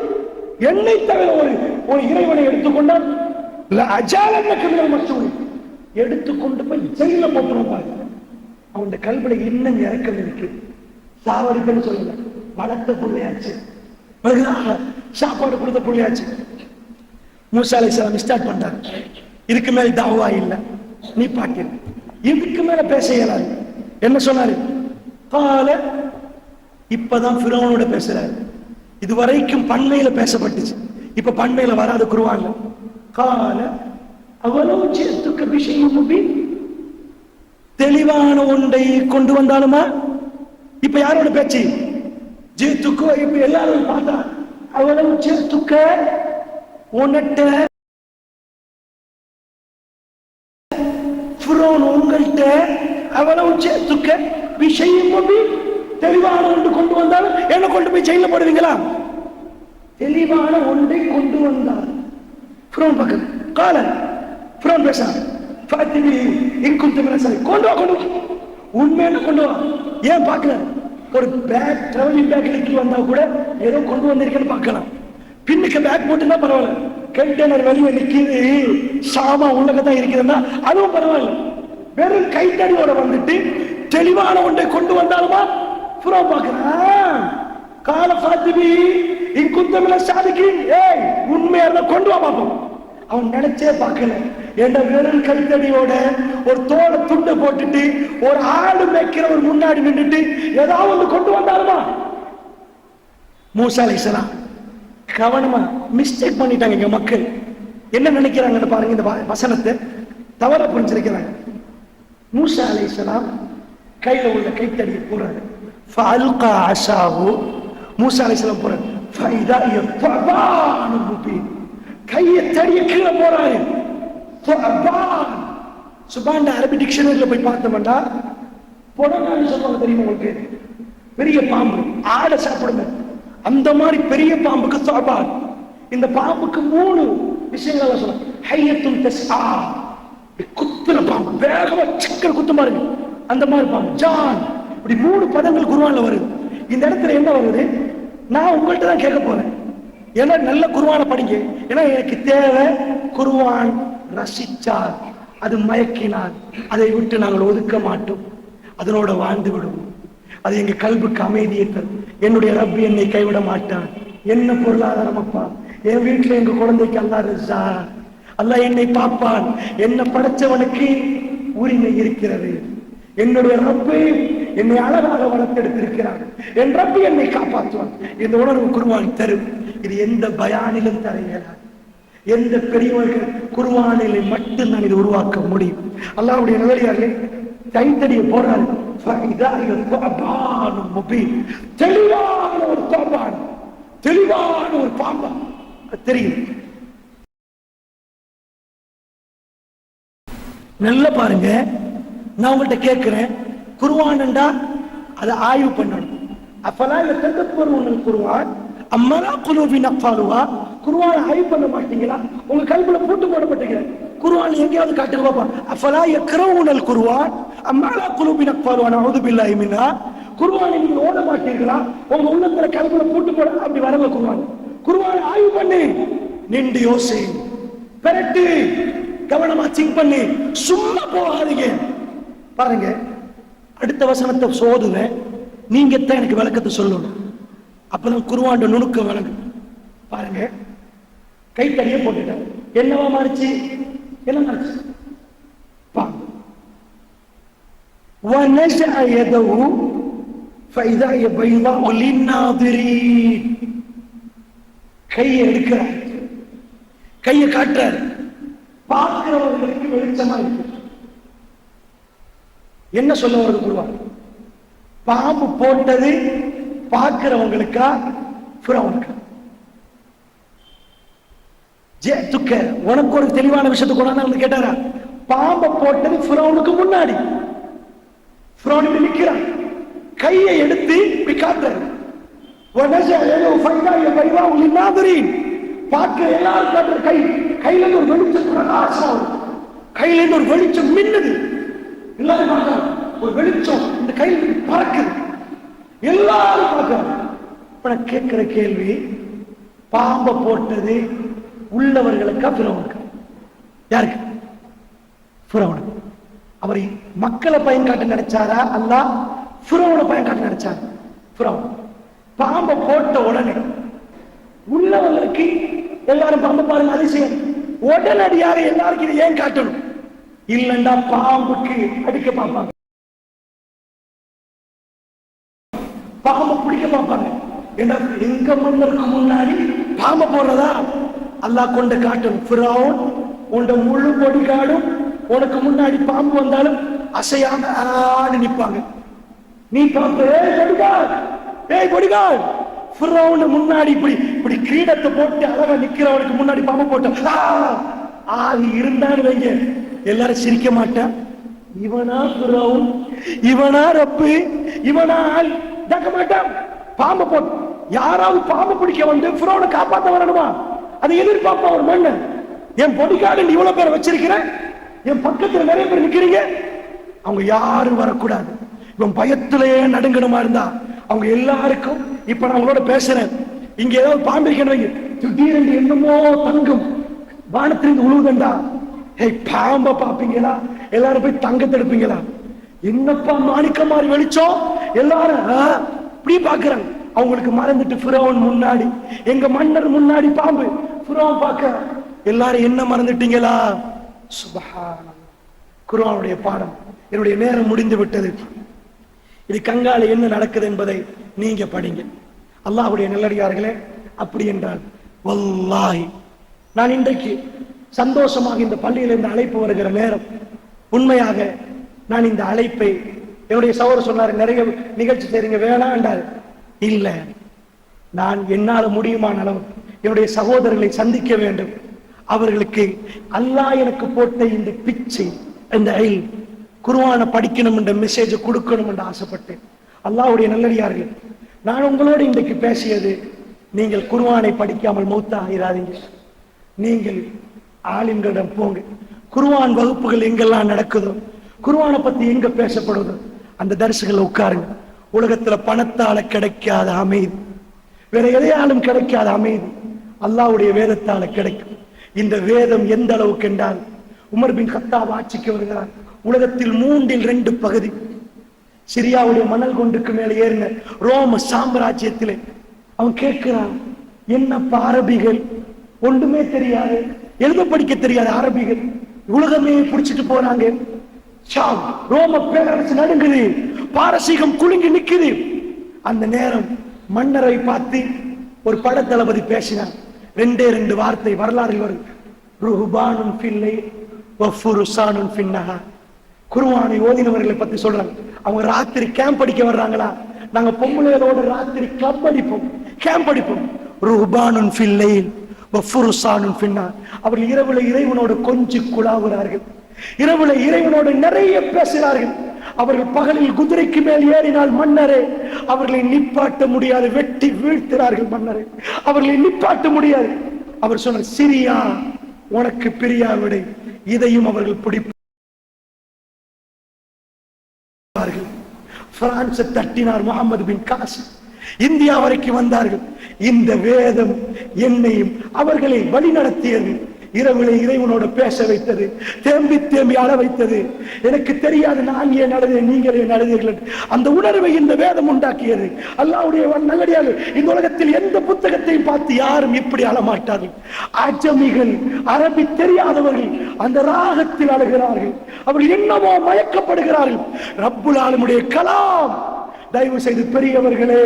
என்னை தவிர ஒரு இறைவனை எடுத்துக்கொண்டால் அஜாலன்னக மினல் மஸ்ஜூனின், எடுத்துக்கொண்டு போய் ஜெயில போட்டுருப்பாங்க. அவன் கல்வில இன்னும் இறக்கம் இருக்கு. சாவடிக்கன்னு சொல்லல, வளர்த்த புள்ளையாச்சு, சாப்பாடு கொடுத்த புள்ளையாச்சு. மூசா அலைஹிஸ்ஸலாம் ஸ்டார்ட் பண்றாங்க. இதுக்கு மேல தாவா இல்ல, நீ பாட்டு இதுக்கு மேல பேச இயலாது. என்ன சொன்னாரு? கால, இப்பதான் ஃபிரௌனோட பேசுறாரு. இதுவரைக்கும் பன்மையில பேசப்பட்டுச்சு, இப்ப பன்மையில வராது குர்ஆன்ல. கால அவலோ ஜித்துக பிஷைஇன் முபீன், தெளிவான ஒன்றை கொண்டு வந்தாலுமா? இப்ப யாரோட பேச்சு? ஜித்துக்கு. இப்ப எல்லாரும் பார்த்தா அவலோ ஜித்துக, உன்கிட்ட ஃபிரௌன் உங்கள்கிட்ட அவலோ ஜித்துக பிஷைஇன் முபீன், தெளிவான ஒன்று கொண்டு வந்தாலும் என்ன கொண்டு போய் ஜெயில போடுவீங்களா? தெளிவான ஒன்றை கொண்டு வந்தார் ஃபிரௌன் பக்கம். கால ஃபிரௌன் பேசுறான். ஃபாத்திபி இன் குன்த மின ஸாலிஹீன், கொண்டு வா, கொண்டு வா, உண்மையான கொண்டு வா. ஏன் பார்க்கல? ஒரு பேக், டிராவலிங் பேக் இழுத்து வந்தா கூட ஏதோ கொண்டு வந்திருக்கேன்னு பார்க்கலாம். பின்னுக்கு பேக் போட்டுன்னா பரவாயில்ல, கண்டெய்னர் வெளியே நிற்கிது, சாமா உள்ளதான் இருக்குதுன்னா அதுவும் பரவாயில்ல. வெறும் கைத்தடியோட வந்துட்டு தெளிவான ஒன்றை கொண்டு வந்தாலுமா? ஃபிரௌன் பார்க்கிறான். கால ஃபாத்திபி இன் குன்த மின ஸாலிஹீன், ஏய் உண்மையா இருந்தா கொண்டு வா பாப்போம். அவன் நினைச்சே பார்க்கல, என்ற வெறும் கைத்தடியோட ஒரு தோலை துண்டை போட்டுட்டு ஒரு ஆடு மேய்க்கிறவர் முன்னாடி நின்றுட்டு ஏதாவது கொண்டு வந்தாலுமா? மூசா அலைஹிஸ்ஸலாம் கவனமா மிஸ்டேக் பண்ணிட்டாங்க. இங்க மக்கள் என்ன நினைக்கிறாங்கன்னு பாருங்க, இந்த வசனத்தை தவற புரிஞ்சிருக்கிறாங்க. மூசா அலைஹிஸ்ஸலாம் கையில உள்ள கைத்தடியை போறாரு. ஃபஅல்கா அஸாஹு, மூசா அலைஹிஸ்ஸலாம் போறாரு. ஃபஇதா ஹிய ஸுபானுன் முபீன், கையை தடிய கீழே போறாரு. சுபான் அரபி டிக்ஷனரியில போய் பார்த்தோம்னா பொடனான்னு சொல்லுவாங்க, தெரியுமா உங்களுக்கு? பெரிய பாம்பு, ஆடை சாப்பிடுங்க, அந்த மாதிரி பெரிய பாம்புக்கு சுபான். இந்த பாம்புக்கு 3 விஷயங்கள் சொல்லுவாங்க. ஹையத்துன் தஸ்ஆ, குத்துற பாம்பு, வேகமா சிக்கல் குத்து பாருங்க, அந்த மாதிரி பாம்பு. ஜான், இப்படி 3 பதங்கள் குர்ஆன்ல வருது. இந்த இடத்துல என்ன வருது? நான் உங்கள்கிட்ட தான் கேட்க போறேன், ஏன்னா நல்ல குர்ஆனை படிங்க. ஏன்னா எனக்கு தேவை குர்ஆன் ரசிச்சால், அது மயக்கினால் அதை விட்டு நாங்கள் ஒதுக்க மாட்டோம், அதனோட வாழ்ந்து விடுவோம். அது எங்க கல்புக்கு அமைதியை தரும். என்னுடைய ரப்பி என்னை கைவிட மாட்டான். என்ன பொருளாதாரம் அப்பா, என் வீட்டுல எங்க குழந்தைக்கு அல்லாஹ் ரிஸா, அல்லாஹ் என்னை பார்ப்பான். என்ன படைச்சவனுக்கு உரிமை இருக்கிறது. என்னுடைய ரப்பு என்னை அழகாக வளர்த்தெடுத்திருக்கிறார். என் ரப்பு என்னை காப்பாற்றுவான். இந்த உணர்வு குர்ஆன் தரும். இது எந்த பயானிலும் தர இயலாது. எந்த பெரியவர்கள் குர்ஆனிலே மட்டும்தான் இது உருவாக்க முடியும். அல்லாஹ்வுடைய நல்லடியார்களே, கைத்தடியை போறாரு. ஃபஇதா ஹிய ஸுபானுன் முபீன், தெளிவான ஒரு ஸுபான், தெளிவான ஒரு பாம்பு தெரியும். நல்லா பாருங்க, நான் உங்கள்கிட்ட கேட்கிறேன், குர்ஆன்டா அதை ஆய்வு பண்ணணும். அஃபலா யததப்பருன குர்ஆன் அம்மலா குலூபின் அக்ஃபாலுஹா, குர்ஆனை ஆய்வு பண்ண மாட்டீங்களா? உங்க கல்வில பூட்டு போடப்பட்டீங்க. குர்ஆன் எங்கேயாவது காட்டுங்க பாப்பா. அஃபலா யக்ரவுனல் குர்ஆன் அம்மலா குலூபின் அக்ஃபாலுஹா, நஊது பில்லாஹி மின்ஹா. குர்ஆனை நீங்க ஓத மாட்டீங்களா? உங்க உள்ளத்துல கல்வில பூட்டு போட அப்படி வரல. குர்ஆனை ஆய்வு பண்ணி நின்று யோசி, பெரட்டு, கவனமா திங்க் பண்ணி, சும்மா போகாதீங்க. பாருங்க, அடுத்த வசனத்தை சோதுவேன், நீங்க தான் எனக்கு விளக்கத்தை சொல்லணும். அப்பதான் குர்ஆன் நுணுக்க விளங்கு. பாருங்க, கைத்தடியை போட்டுட்டாங்க. என்னவா மாறிச்சு? என்ன மாறிச்சு? பாம்பு. وَنَزَعَ يَدَهُ فَإِذَا هِيَ بَيْضَاءُ لِلنَّاظِرِينَ. கையை எடுக்கிறார், கையை காட்டுறார், பார்க்கிறவர்களுக்கு வெளிச்சமா இருக்கு. என்ன சொல்ல வருது குருவான்? பாம்பு போட்டது பார்க்கிறவங்களுக்கா ஃபிரௌனுக்கா? உனக்கு ஒரு தெளிவான விஷயத்தை கொண்டாந்து கேட்டாரா? பாம்பை போட்டது ஃபிரௌனுக்கு முன்னாடி. ஃபிரௌன் நிற்கிறான், கையை எடுத்து இப்படி காட்டுறாரு. பார்க்கிற எல்லாரும் காட்டுற கை, கையில ஒரு வெளிச்சம் பிரகாசம், கையில ஒரு வெளிச்சம் மின்னுது. எல்லாரும் பார்க்கறாங்க, ஒரு வெளிச்சம் இந்த கையில் பறக்குது, எல்லாரும் பார்க்கறாங்க. நான் கேட்கிற கேள்வி, பாம்பை போட்டது உள்ளவர்களுக்கா ஃபிரௌனுக்கா? யாருக்கு? ஃபிரௌனுக்கு. அவர் மக்களை பயன் காட்ட நினைச்சாரா அல்லாஹ் ஃபிரௌனை பயன் காட்ட நினைச்சாரு? ஃபிரௌன். பாம்பை போட்ட உடனே உள்ளவர்களுக்கு எல்லாரும் பாம்பை பாருங்க அதிசயம், உடனடியாக எல்லாருக்கும் இதை ஏன் காட்டணும்? இல்லைண்டா பாம்புக்கு அடிக்க பார்ப்பாங்க, பாம்பை பிடிக்க பார்ப்பாங்க. எங்க மன்னருக்கு முன்னாடி பாம்பை போடுறதா அல்லாஹ் கொண்டு காட்டணும். ஃபிரௌன் உண்ட முழு பொடிகாடும் உனக்கு முன்னாடி பாம்பு வந்தாலும் அசையாம நிற்பாங்க. நீ பார்த்து ஃபிரௌன் முன்னாடி இப்படி இப்படி கிரீடத்தை போட்டு அழகா நிக்கிறவனுக்கு முன்னாடி பாம்பு போட்ட ஆதி இருந்தான்னு வைங்க, எல்லாரும் சிரிக்க மாட்டான். இவனா ஃபிரௌன், இவனா ரப்பு, இவனா ஆள் கேட்க மாட்டான். பாம்பு போட்டு யாராவது பாம்பு பிடிக்க வந்து ஃபிரௌனை காப்பாற்ற வரணுமா? அதை எதிர்பார்ப்பா ஒரு மன்னன். என் பொடிக்காடு இவ்வளவு பேரை வச்சிருக்கிறேன், என் பக்கத்துல நிறைய பேர் நிக்கிறீங்க, அவங்க யாரும் வரக்கூடாது. இவன் பயத்திலேயே நடுங்கணுமா இருந்தா அவங்க எல்லாருக்கும். இப்ப நான் உங்களோட பேசுறேன், இங்க ஏதாவது பாம்பு இருக்கணும், திடீரென்று என்னமோ தங்கும் வானத்திலிருந்து உழுவுதண்டா, பாம்பை பாப்பீங்களா? எல்லாரும் போய் தங்கத்தை எடுப்பீங்களா? என்னப்பா மாணிக்க மாதிரி வெளிச்சம், எல்லாரும் இப்படி பாக்குறாங்க. அவங்களுக்கு மறந்துட்டு ஃபிரௌன் முன்னாடி, எங்க மன்னர் முன்னாடி பாம்பு, ஃபிரௌன் பார்க்க எல்லாரும் என்ன மறந்துட்டீங்களா? சுப்ஹானல்லாஹ். குர்ஆனுடைய பாடம். என்னுடைய நேரம் முடிந்து விட்டது. இது கங்கால என்ன நடக்குது என்பதை நீங்க படிங்க. அல்லாஹ்வுடைய நல்லடியார்களே, அப்படி என்றால் வல்லாஹி நான் இன்றைக்கு சந்தோஷமாக இந்த பள்ளியிலிருந்து அழைப்பு வருகிற நேரம், உண்மையாக நான் இந்த அழைப்பை, என்னுடைய சகோதரர் சொன்னார் நிறைய நிகழ்ச்சி செய்றீங்க வேணாண்டார். இல்ல, நான் என்னால முடியுமான அளவு என்னுடைய சகோதரர்களை சந்திக்க வேண்டும். அவர்களுக்கு அல்லாஹ் எனக்கு போட்ட இந்த பிச்சை, இந்த குர்ஆனை படிக்கணும் என்ற மெசேஜ் கொடுக்கணும் என்று ஆசைப்பட்டேன். அல்லாஹ்வுடைய நல்லடியார்கள், நான் உங்களோடு இன்றைக்கு பேசியது, நீங்கள் குர்ஆனை படிக்காமல் மௌத்தாகிறாதீங்க. நீங்கள் ஆலிம்களிடம் போங்க. குர்ஆன் வகுப்புகள் எங்கெல்லாம் நடக்குதோ, குர்ஆனை பத்தி எங்க பேசப்படுதோ அந்த தரிசுகள் உட்காருங்க. உலகத்துல பணத்தால கிடைக்காத அமைதி, வேற எதையாலும் கிடைக்காத அமைதி அல்லாஹ்வுடைய வேதத்தால கிடைக்கும். இந்த வேதம் எந்த அளவுக்கு என்றால், உமர் பின் கத்தாப் ஆட்சிக்கு வருகிறார். உலகத்தில் 2/3 பகுதி சிரியாவுடைய மணல் கொண்டுக்கு மேலே ஏறின ரோம சாம்ராஜ்யத்திலே அவன் கேட்கிறான், என்னப்பா அரபிகள், ஒன்றுமே தெரியாது, எழுத படிக்க தெரியாது அரபிகள், உலகமே பிடிச்சிட்டு போறாங்க, ரோம பேரரசு நடுங்குது, பாரசீகம் குலுங்கி நிக்குது. அந்த நேரம் மன்னரை பார்த்து ஒரு படத்தளபதி பேசினார். 2 வார்த்தை வரலாறில் வரும், ருஹ்பானுன் ஃபில்லை வஃபுருசானுன் ஃபின்னஹார். குர்ஆனை ஓதினவர்களை பத்தி சொல்றாங்க. அவங்க ராத்திரி கேம்ப் அடிக்க வர்றாங்களா, நாங்க பொம்பளைகளோட ராத்திரி கிளப் அடிப்போம், கேம்ப் அடிப்போம். ருஹ்பானுன் ஃபில்லை வஃபுருசானுன் ஃபின்னஹார். அவர்கள் இரவுல இறைவனோடு கொஞ்சி குழாவுகிறார்கள், இரவுல இறைவனோடு நிறைய பேசுகிறார்கள். அவர்கள் பகலில் குதிரைக்கு மேல் ஏறினால் மன்னரே அவர்களை நிப்பாட்ட முடியாது, வெட்டி வீழ்த்துகிறார்கள் மன்னரே, அவர்களை நிப்பாட்ட முடியாது. அவர் சொன்னார், சிரியா உனக்கு பிரியா விடை, இதையும் அவர்கள் பிடிப்பார்கள். பிரான்சை தட்டினார் முகமது பின் காசிம், இந்தியா வரைக்கும் வந்தார்கள். இந்த வேதம் என்னையும் அவர்களை வழி நடத்தியது, இரவிலே இறைவனோட பேச வைத்தது, தேம்பி தேம்பி அழ வைத்தது. எனக்கு தெரியாது நான் ஏன் அழுதேன், நீங்கள் ஏன் அழுதீர்கள், அந்த உணர்வை இந்த வேதம் உண்டாக்கியது. அல்லாஹ்வுடைய நல்லடியார்கள், இந்த உலகத்தில் எந்த புத்தகத்தையும் பார்த்து யாரும் இப்படி அழமாட்டார்கள். அஜமிகள், அரபி தெரியாதவர்கள் அந்த ராகத்தில் அழுகிறார்கள், அவர்கள் என்னவோ மயக்கப்படுகிறார்கள். ரப்புல் ஆலமீனுடைய கலாம். தயவு செய்து பெரியவர்களே,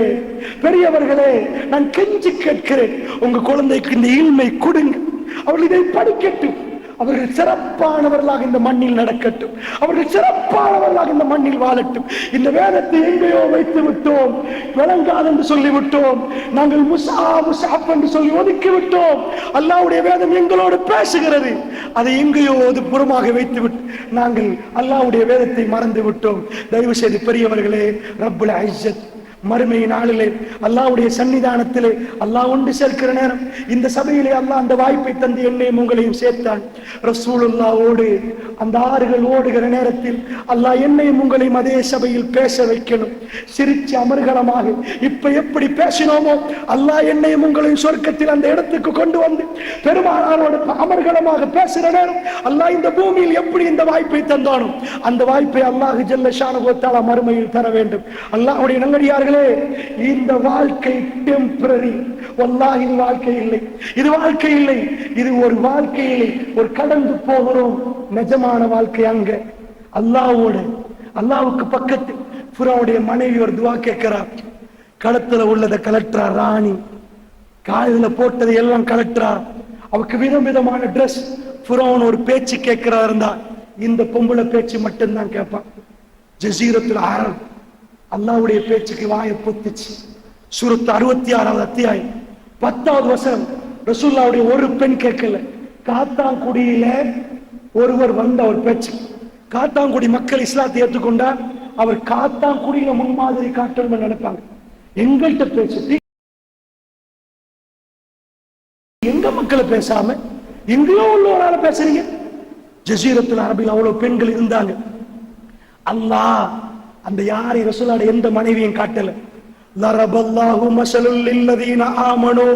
பெரியவர்களே, நான் கெஞ்சி கேட்கிறேன், உங்க குழந்தைக்கு இந்த இல்மை கொடுங்க. அவர்கள் இதை படிக்கட்டும். அவர்கள் சிறப்பானவர்களாக இந்த மண்ணில் நடக்கட்டும். அவர்கள் சிறப்பானவர்களாக இந்த மண்ணில் வாழட்டும். இந்த வேதத்தை எங்கேயோ வைத்து விட்டோம், விளங்காது என்று சொல்லிவிட்டோம். நாங்கள் முஸாப் என்று சொல்லி ஒதுக்கி விட்டோம். அல்லாஹ்வுடைய வேதம் எங்களோடு பேசுகிறது. அதை எங்கேயோ அது புறமாக வைத்து விட்டு நாங்கள் அல்லாஹ்வுடைய வேதத்தை மறந்து விட்டோம். தயவு செய்து பெரியவர்களே, ரப்புல் இஸ்ஸத் மறுமை நாளிலே அல்லாஹ்வுடைய சன்னிதானத்திலே அல்லாஹ் ஒன்று சேர்க்கிற நேரம், இந்த சபையிலே அல்லாஹ் அந்த வாய்ப்பை தந்து என்னையும் உங்களையும் சேர்த்தான். ரசூலுல்லாஹ்வோடு அந்த ஆறுகள் ஓடுகிற நேரத்தில் அல்லாஹ் என்னையும் உங்களையும் அதே சபையில் பேச வைக்கணும். சிரிச்சு அமர்கலமாக இப்ப எப்படி பேசினோமோ அல்லாஹ் என்னையும் உங்களையும் சொர்க்கத்தில் அந்த இடத்துக்கு கொண்டு வந்து பெருமானாரோடு அமர்கலமாக பேசுகிற நேரம் அல்லாஹ் இந்த பூமியில் எப்படி இந்த வாய்ப்பை தந்தானோ அந்த வாய்ப்பை அல்லாஹ் ஜல்ல ஷானஹு வ தஆலா மறுமையில் தர வேண்டும். அல்லாஹ்வுடைய நல்லடியார்களே, இந்த வாழ்க்கை டெம்பரரி. வல்லாஹி இது வாழ்க்கை இல்லை, இது வாழ்க்கை இல்லை, இது ஒரு வாழ்க்கை இல்லை, ஒரு கடந்து போகிறோம். நிஜமான வாழ்க்கை அங்க அல்லாஹ்வோடு. அல்லாஹ்வுக்கு பக்கத்து ஃபிரௌனுடைய மனைவி ஒரு துஆ கேட்கிறார். களத்துல உள்ளதை கலெக்டரா, ராணி காலில போட்டதை எல்லாம் கலெக்டரா, அவருக்கு விதம் விதமான ட்ரெஸ். ஃபிரௌன் ஒரு பேச்சு கேட்கிறா இருந்தா இந்த பொம்பளை பேச்சு மட்டும்தான் கேட்பான். ஜஸீரத்துல் அரப் அல்லாஹ்வுடைய பேச்சுக்கு வாயை பொத்திச்சு. சூரத் 66வது அத்தியாயம் 10வது வசனம். ரசூலுல்லாஹ்வுடைய ஒரு பெண் கேட்கல. காத்தாங்குடியில ஒருவர் வந்த ஒரு பேச்சு. காத்தாங்குடி மக்கள் இஸ்லாத்தை ஏற்றுக்கொண்டா அவர் காத்தாங்குடியில முன்மாதிரி காட்டணும் நினைப்பாங்க. எங்கள்கிட்ட பேசிட்டு எங்க மக்களை பேசாம எங்கேயோ உள்ளவரால பேசுறீங்க. ஜஸீரத்துல் அரபில் அவ்வளவு பெண்கள் இருந்தாங்க. அல்லாஹ் அந்த யாரை ரசூலுல்லாஹ் எந்த மனைவியும் காட்டல. லரபல்லாஹு மஸலுல் லில்லதீன ஆமனூ,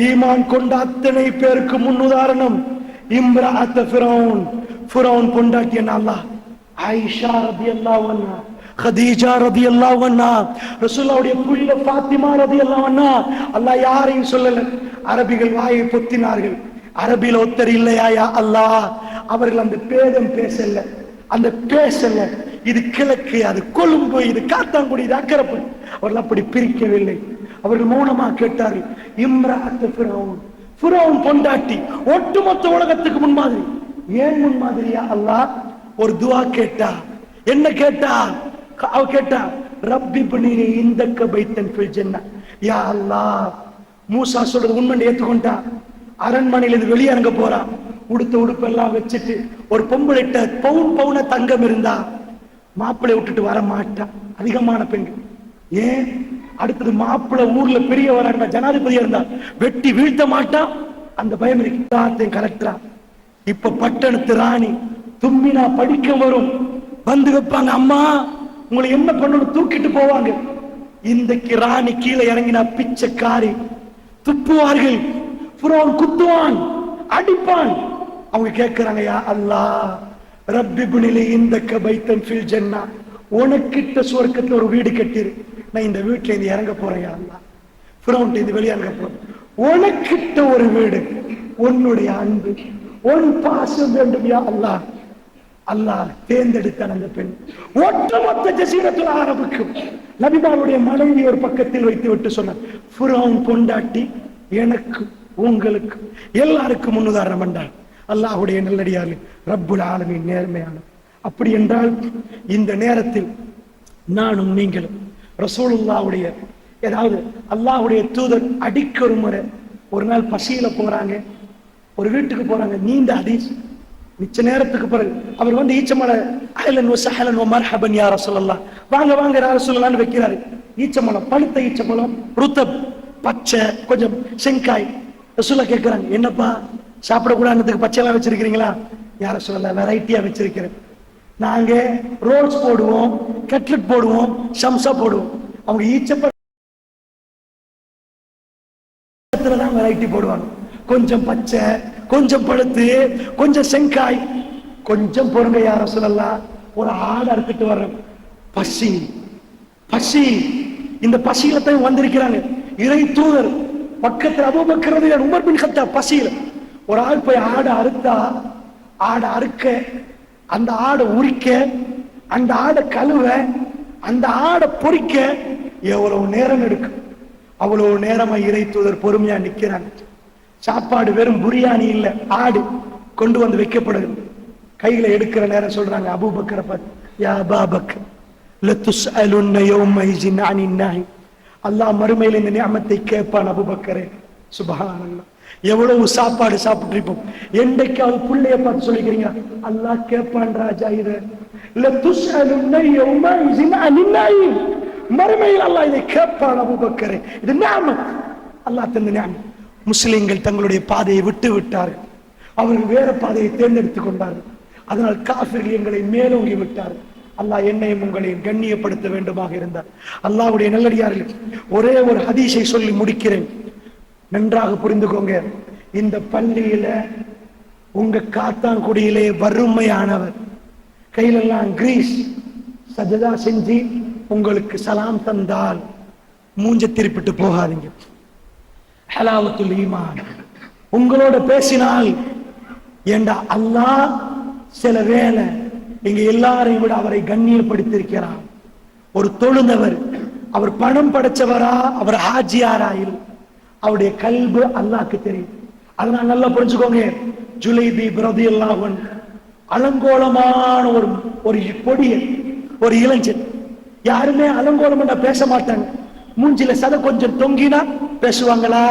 ஈமான் கொண்ட அத்தனை பேருக்கு முன்னுதாரணம் இம்ராஅத் ஃபிரௌன், ஃபிரௌன் பொண்டாட்டியன் அல்லாஹ். ஆயிஷா ரலியல்லாஹு அன்ஹா, கதீஜா ரலியல்லாஹு அன்ஹா, ரசூலுல்லாஹ்வுடைய புள்ள ஃபாத்திமா ரலியல்லாஹு அன்ஹா. அல்லாஹ் யாரையும் சொல்லல. அரபிகள் வாயை பொத்தினார்கள். அரபில ஒத்தர் இல்லையா யா அல்லாஹ்? அவர்கள் அந்த பேதம் பேசல, அந்த பேசல. இது கிழக்கு, அது கொழும்பு, இது காத்தாங்குடி, இது அக்கரைப்பட்டு. அவர்கள் அப்படி பிரிக்கவில்லை. அவர்கள் மௌனமா கேட்டார்கள். இம்ராஅத் ஃபிரௌன், ஃபிரௌன் பொண்டாட்டி ஒட்டுமொத்த உலகத்துக்கு முன்மாதிரி. ஏன் முன்மாதிரியா அல்லாஹ்? ஒரு துஆ கேட்டா. என்ன கேட்டா? அவ கேட்டா, ரப்பி பனினி இந்தக்க பைத்தன் ஃபில் ஜன்னah. யா அல்லாஹ், மூசா சொல்றது உண்மையை ஏத்துக்கொண்டா. அரண்மனையில இருந்து வெளியே இறங்க போறா. உடுத்த உடுப்பெல்லாம் வச்சுட்டு ஒரு பொம்பளைட்ட பவுன தங்கம் இருந்தா மாப்பிள்ளை விட்டுட்டு வர மாட்டா. அதிகமான பெண்கள். ஏன்? அடுத்தது மாப்பிள்ளை ஊர்ல பெரியவரா இருந்தா, ஜனாதிபதியா இருந்தா வெட்டி வீழ்த்த மாட்டா. அந்த பயம் இருக்கு. கலெக்டரா, இப்ப பட்டணத்து ராணி, தும்மினா படிக்க வரும், வந்து வைப்பாங்க. அம்மா உங்களை என்ன பண்ணணும் தூக்கிட்டு போவாங்க. இன்றைக்கு ராணி கீழே இறங்கினா பிச்சைக்காரி, துப்புவார்கள். ஃபிரௌன் குத்துவான், அடிப்பான். அவங்க கேட்கிறாங்க, யா அல்லாஹ் ரப்பி புனிலி இந்தக்க பைத்தன் ஃபில் ஜன்னah, உனக்கிட்ட சுவர்க்கத்துல ஒரு வீடு கட்டிரு, நான் இந்த வீட்டுல இருந்து இறங்க போறேன் யா அல்லாஹ். ஃபிரௌன் இருந்து வெளியே இறங்க போறேன். உனக்கிட்ட ஒரு வீடு, உன்னுடைய அன்பு, உன் பாசம் வேண்டும் யா அல்லாஹ். அல்லாஹ் தேர்ந்தெடுத்தான் அந்த பெண். ஒட்டுமொத்த ஜஸீரத்துல் அரபுக்கு நபிமாருடைய மனைவி ஒரு பக்கத்தில் வைத்து விட்டு சொன்னார், ஃபிரௌன் பொண்டாட்டி எனக்கு உங்களுக்கு எல்லாருக்கும் முன்னுதாரணம் என்றார். அல்லாஹ்வுடைய நல்லடியார்கள், ரப்புல் ஆலமீன் நேர்மையான. அப்படி என்றால் இந்த நேரத்தில் நானும் நீங்களும் ரசூலுல்லாஹ்வுடைய, ஏதாவது அல்லாஹ்வுடைய தூதர் அடிக்க ஒரு முறை ஒரு நாள் பசியில போறாங்க, ஒரு வீட்டுக்கு போறாங்க. நீண்ட ஹதீஸ். மிச்ச நேரத்துக்கு பிறகு அவர் வந்து ஈச்சமலை அஹ்லன் வ ஸஹலன் வ மர்ஹபன் யா ரசூலல்லாஹ், வாங்க வாங்க யா ரசூலல்லாஹ்னு வைக்கிறாரு. ஈச்சமலம், பழுத்த ஈச்சமலம், ருத்தப், பச்சை, கொஞ்சம் செங்காய். ரசூலுல்லாஹ் கேட்கிறாங்க, என்னப்பா சாப்பிடக்கூடாதுக்கு பச்சை எல்லாம் வச்சிருக்கிறீங்களா? யா ரசூலல்லாஹ் வெரைட்டியா வச்சிருக்கிறேன். நாங்க ரோல்ஸ் போடுவோம், கட்லெட் போடுவோம், சம்சா போடுவோம். அவங்க ஈச்சப்பழத்துல தான் வெரைட்டி போடுவாங்க. கொஞ்சம் பச்சை, கொஞ்சம் பழுத்து, கொஞ்சம் செங்காய். கொஞ்சம் பொறுங்க யா ரசூலல்லாஹ், ஒரு ஆடு அறுத்துட்டு வர்றோம். பசி பசி, இந்த பசியில தான் வந்திருக்கிறாங்க. இறை தூதர் பக்கத்தில் அபூபக்கர் ரலியல்லாஹு அன்ஹு, உமர் பின் கத்தாப் பசியில. ஒரு ஆள் போய் ஆடை அறுத்தா, ஆடை அறுக்க அந்த ஆடை உரிக்க, அந்த ஆடை கழுவ, அந்த ஆடை பொறிக்க எவ்வளவு நேரம் எடுக்கும். அவ்வளவு நேரமா இறை தூதர் பொறுமையா நிக்கிறாங்க. சாப்பாடு வெறும் பிரியாணி இல்ல, ஆடு கொண்டு வந்து வைக்கப்படுது. கையில எடுக்கிற நேரம் சொல்றாங்க அபூபக்கரை பார்த்து, யா அபூபக்கர் லதுஸ்அலுன்ன யௌமைஸின் அனின் நஹி. அல்லாஹ் மறுமையில இந்த நியமத்தை கேட்பான் அபூபக்கரே. சுப்ஹானல்லாஹ். எவ்வளவு சாப்பாடு சாப்பிட்டிருப்போம். என்றைக்காவது புள்ளைய பார்த்து சொல்லிக்கிறீங்க அல்லாஹ் கேட்பான் ராஜா இத. லதுஸ்அலுன்ன யௌமைஸின் அனின் நஹி. மறுமையில் அல்லாஹ் இதை கேட்பான் அபூபக்கரே. இது நியமத், அல்லாஹ் தந்த நியமத். முஸ்லிம்கள் தங்களுடைய பாதையை விட்டு விட்டார்கள். அவர்கள் வேற பாதையை தேர்ந்தெடுத்துக் கொண்டார்கள். அதனால் காஃபிர்கள் எங்களை மேலோங்கி விட்டார்கள். அல்லாஹ் என்னையும் உங்களையும் கண்ணியப்படுத்த வேண்டுமாக இருந்தார். அல்லாஹ்வுடைய நல்லடியார்கள், ஒரே ஒரு ஹதீஸை சொல்லி முடிக்கிறேன், நன்றாக புரிந்துக்கோங்க. இந்த பள்ளியில உங்க காத்தாங்குடியிலே வறுமையானவர் கையிலெல்லாம் கிரீஸ் சஜதா செஞ்சு உங்களுக்கு சலாம் தந்தால் மூஞ்ச திருப்பிட்டு போகாதீங்க. ஹலாவத்துல் ஈமான். உங்களோட பேசினால் ஏண்டா அல்லாஹ் சில வேளை இங்க எல்லாரையும் விட அவரை கண்ணியப்படுத்தியிருக்கிறார். ஒரு தொழுந்தவர், அவர் பணம் படைச்சவரா, அவர் ஹாஜியாரா, அவருடைய கல்பு அல்லாஹ்க்கு தெரியும். அதனால நல்லா புரிஞ்சுக்கோங்க. ஜுலைபீப் ரலியல்லாஹு அன்ஹு அலங்கோலமான ஒரு பொடியன், ஒரு இளைஞன். யாருமே அலங்கோலம் பேச மாட்டாங்க. மூஞ்சில சத கொஞ்சம் தொங்கினா பேசுவாங்களா?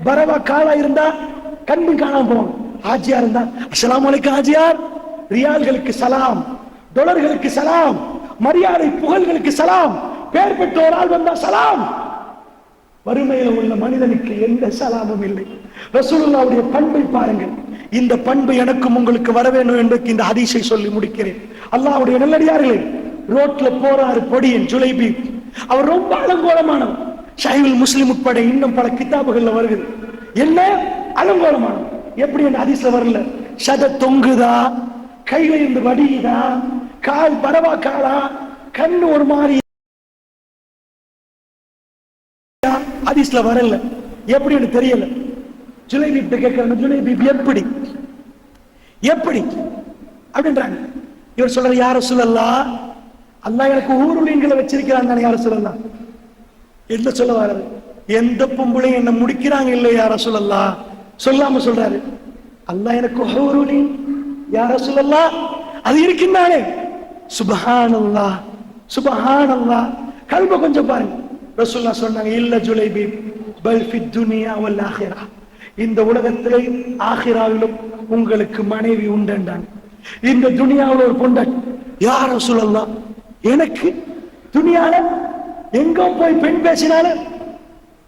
பரவா காலா இருந்தா கண்ணு காணாம போவாங்க. ஹாஜியார் இருந்தா அஸ்ஸலாமு அலைக்கும் ஹாஜியார், ரியால்களுக்கு சலாம், டாலர்களுக்கு சலாம், மரியாதை புகழ்களுக்கு சலாம், பேர் பெற்ற ஒரு ஆள் வந்தா சலாம். வறுமையில் உள்ள மனிதனுக்கு எந்த சலாமும் இல்லை. ரசூலுல்லாஹ்வுடைய பண்பை பாருங்கள். இந்த பண்பு எனக்கும் உங்களுக்கு வர வேண்டும் என்பதற்கு இந்த ஹதீஸை சொல்லி முடிக்கிறேன். அல்லாஹ்வுடைய நல்லடியார்களே, ரோட்ல போறாரு பொடியன் ஜுலைபீப். அவர் ரொம்ப அலங்கோலமானவர். ஷஹீஹுல் முஸ்லிம் உட்பட இன்னும் பல கிதாபுகள்ல வருகிறது. என்ன அலங்கோலமானவர்? எப்படி அந்த ஹதீஸ்ல வரல? சத தொங்குதா, கையில இருந்து வடியுதா, கால் பரவா காலா, கண்ணு ஒரு மாதிரி ஹதீஸ்ல வரல. எப்படின்னு தெரியல. ஜுலைபீப் கேட்கிறாங்க, ஜுலைபீப் எப்படி எப்படி அப்படின்றாங்க. இவர் சொல்ற, யா ரசூலல்லாஹ், அல்லாஹ் எனக்கு ஊருலீன்களை வச்சிருக்கிறான் தானே யா ரசூலல்லாஹ். என்ன சொல்ல வர்றது? எந்த பொம்பளையும் என்ன முடிக்கிறாங்க இல்லையா யா ரசூலல்லாஹ் சொல்லாம சொல்றாரு, அல்லாஹ் எனக்கு ஊருலீன் யா ரசூலல்லாஹ் அது இருக்கின்றானே. சுப்ஹானல்லாஹ் சுப்ஹானல்லாஹ். கல்ப கொஞ்சம் பாருங்க. ரசூலுல்லாஹ் சொன்னாங்க, இல்ல ஜுலைபீப், பல் ஃபித் துன்யா வல் ஆখিরাহ. இந்த உலகத்திலே ஆখিরাவிலும் உங்களுக்கு மனைவி உண்டுன்றாங்க. இந்த துனியாவுல ஒரு பொண்டாட்டி. யா ரசூலல்லாஹ், எனக்கு துனியால எங்க போய் பெண் பேசினாலும்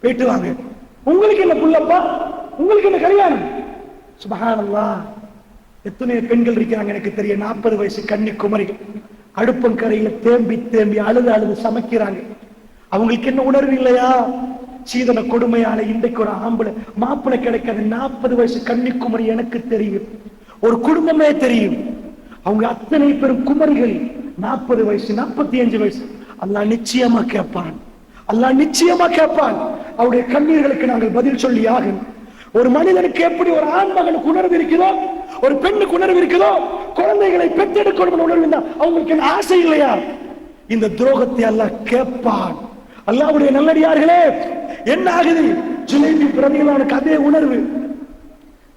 போயிட்டு வாங்க. உங்களுக்கு என்ன புள்ளப்பா, உங்களுக்கு என்ன கல்யாணம்? சுப்ஹானல்லாஹ். எத்தனை பெண்கள் இருக்கிறாங்க எனக்கு தெரியும். 40 வயசு கன்னி குமரிகள் அடுப்பங்கரையில தேம்பி தேம்பி அழுது அழுது சமைக்கிறாங்க. அவங்களுக்கு என்ன உணர்வு இல்லையா? சீதன கொடுமையால இன்றைக்கு ஒரு ஆம்பளை மாப்பிள்ளை கிடைக்காது. 40 வயசு கன்னிக்குமரி எனக்கு தெரியும், ஒரு குடும்பமே தெரியும். அவங்க அத்தனை பேரும் குமரிகள். 40 வயசு 45 வயசு. அல்லாஹ் நிச்சயமா கேட்பான், அல்லாஹ் நிச்சயமா கேட்பான். அவருடைய கண்ணீர்களுக்கு நாங்கள் பதில் சொல்லி ஆகும். ஒரு மனிதனுக்கு எப்படி ஒரு ஆண் மகனுக்கு உணர்வு இருக்கிறதோ, ஒரு பெண்ணுக்கு உணர்வு இருக்கிறதோ, குழந்தைகளை பெற்றெடுக்கணும் உணர்வு இருந்தா அவங்களுக்கு என்ன ஆசை இல்லையா? இந்த துரோகத்தை அல்லாஹ் கேட்பான். அல்லாஹ்வுடைய நல்லடியார்களே, என்ன ஆகுது? ஜுலைபீப் ரலியல்லாஹு அதே உணர்வு.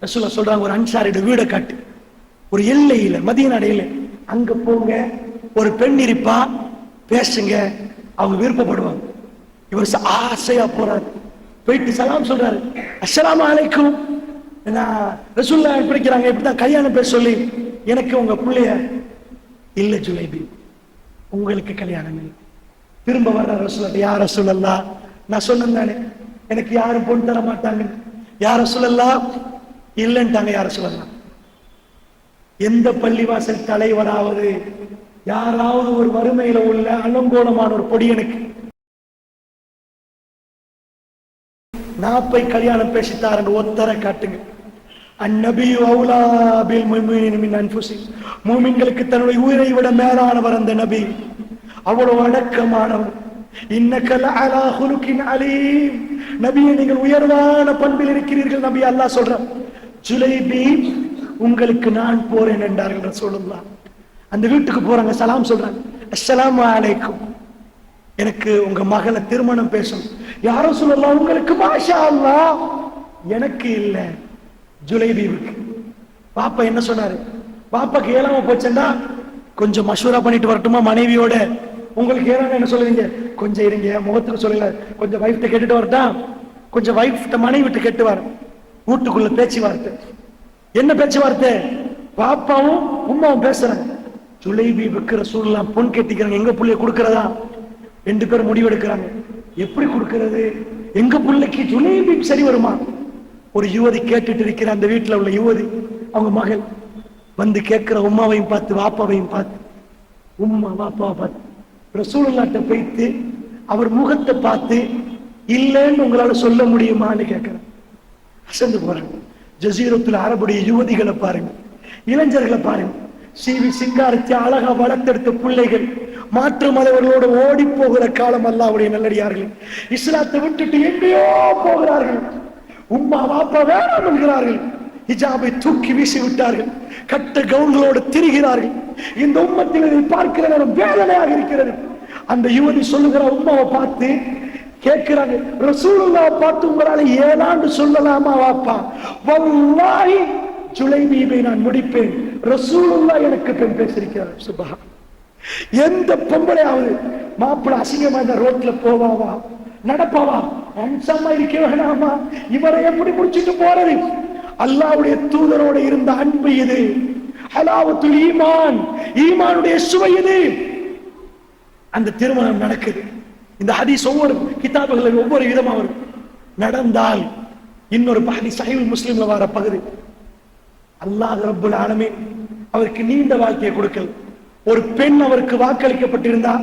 ரசூலுல்லாஹ் சொல்றாங்க, ஒரு அன்சாரியோட வீடை காட்டு, ஒரு எல்லையில, மதீனா எல்லை, அங்க போங்க, ஒரு பெண் இருப்பா, பேசுங்க, அவங்க விருப்பப்படுவாங்க. இவர் ஆசையா போறாரு, போயிட்டு சலாம் சொல்றாரு, அஸ்ஸலாமு அலைக்கும். ரசூலுல்லாஹ் படிக்கிறாங்க, இப்படிதான் கல்யாணம் பேச சொல்லி, எனக்கு உங்க பிள்ளைய இல்ல ஜுலைபீப், உங்களுக்கு கல்யாணம் இல்லை. திரும்ப வர்ற ரசூலுல்லாஹ், யா ரசூலல்லாஹ், நான் சொன்னேன் தானே எனக்கு யாரும் பொண்ணு தர மாட்டாங்க. யா ரசூலல்லாஹ் இல்லைன்ட்டாங்க. யா ரசூலல்லாஹ், எந்த பள்ளிவாசல் தலைவராவது யாராவது ஒரு வறுமையில உள்ள அலங்கோலமான ஒரு பொடியனுக்கு நான் போய் கல்யாணம் பேசித்தார் ஒத்தரை காட்டுங்க. அந்நபியு அவுலா பில் முஃமினீன மின் அன்ஃபுஸிஹிம். மூமின்களுக்கு தன்னுடைய உயிரை விட மேலானவர் அந்த நபி, அவ்வளவு அடக்கமானவர். இன்னக லஅலா குலுகின் அலீம். நபியே, நீங்கள் உயர்வான பண்பில் இருக்கிறீர்கள் நபி. அல்லாஹ் சொல்றான், ஜுலைபீப் உங்களுக்கு நான் போறேன் என்றார்கள் ரசூலுல்லாஹ். அந்த வீட்டுக்கு போறாங்க, சலாம் சொல்றாங்க, அஸ்ஸலாமு அலைக்கும், எனக்கு உங்க மகளை திருமணம் பேசணும். யாரும் சொல்லலாம், உங்களுக்கு மாஷா அல்லாஹ், எனக்கு இல்ல ஜுலைபீவுக்கு. பாப்பா என்ன சொன்னாரு, பாப்பாக்கு ஏழாம போச்சேன்னா கொஞ்சம் மஷூரா பண்ணிட்டு வரட்டுமா மனைவியோட, உங்களுக்கு ஏறாம என்ன சொல்லுவீங்க, கொஞ்சம் இருங்க, முகத்துக்கு சொல்லல, கொஞ்சம் வைஃப்ட கேட்டுட்டு வரட்டா, கொஞ்சம் வைஃப்ட மனைவி விட்டு கேட்டு வர. வீட்டுக்குள்ள பேச்சுவார்த்தை. என்ன பேச்சுவார்த்தை, பாப்பாவும் உம்மாவும் பேசுறாங்க. ஜுலைபீபுக்கு ரசூலுல்லாஹ் பொன் கட்டிக்கிறாங்க, எங்க புள்ளைய கொடுக்கறதா, ரெண்டு பேரும் முடிவெடுக்கிறாங்க. எப்படி கொடுக்கிறது, எங்க பிள்ளைக்கு ஜுலைபீப் சரி வருமா? ஒரு யுவதி கேட்டுட்டு இருக்கிற, அந்த வீட்டுல உள்ள யுவதி, அவங்க மகள் வந்து கேட்கிற உம்மாவையும் பார்த்து வாப்பாவையும் பார்த்து, உம்மா வாப்பாவை பார்த்து ரசூலுல்லாஹ்ட்ட போயிட்டு அவர் முகத்தை பார்த்து இல்லைன்னு உங்களால சொல்ல முடியுமான்னு கேட்கிறேன். அசந்து போறாங்க. ஜசீரத்துல் அரபுடைய யுவதிகளை பாருங்க, இளைஞர்களை பாருங்க, சீவி சிங்காரிச்சு அழகா வளர்த்தெடுத்த பிள்ளைகள் மாற்று மதவர்களோடு ஓடி போகிற காலம் அல்லாஹ்வுடைய நல்லடியார்கள் இஸ்லாத்தை விட்டுட்டு எங்கேயோ போகிறார்கள். உம்மா வாப்பா வேணாம் என்கிறார்கள், ஹிஜாபை தூக்கி வீசி விட்டார்கள், கட்ட கவுன்களோடு திரிகிறார்கள். இந்த உம்மத்தில் இதை பார்க்கிற நேரம் வேதனையாக இருக்கிறது. அந்த யுவதி சொல்லுகிற உம்மாவை பார்த்து கேட்கிறாங்க, ரசூலுல்லாஹ் பார்த்து உங்களால ஏழாண்டு சொல்லலாமா வாப்பா? வல்லாஹி ஜுலைபீபை நான் முடிப்பேன், ரசூலுல்லாஹ் எனக்கு பெண் பேசியிருக்கிறார். சுப்ஹான். எந்த பொம்பளையாவது மாப்பிள்ள அசிங்கமா இந்த ரோட்ல போவாவா, நடப்பாவா, அம்சமா இருக்க வேணாமா, இவரை எப்படி முடிச்சுட்டு போறது? அல்லாஹ்வுடைய தூதரோடு இருந்த அன்பு இது, ஹலாவத்துல் ஈமான், ஈமானுடைய சுவை இது. அந்த திருமணம் நடக்குது. இந்த ஹதீஸ் ஒவ்வொரு கிதாபுகளில் ஒவ்வொரு விதமா வரும். நடந்தால் இன்னொரு ஹதீஸ் சஹீஹ் முஸ்லிம்ல வர பகுதி, அல்லாஹ் ரப்புல் ஆலமீன் அவருக்கு நீண்ட வாழ்க்கையை கொடுக்கல. ஒரு பெண் அவருக்கு வாக்களிக்கப்பட்டிருந்தா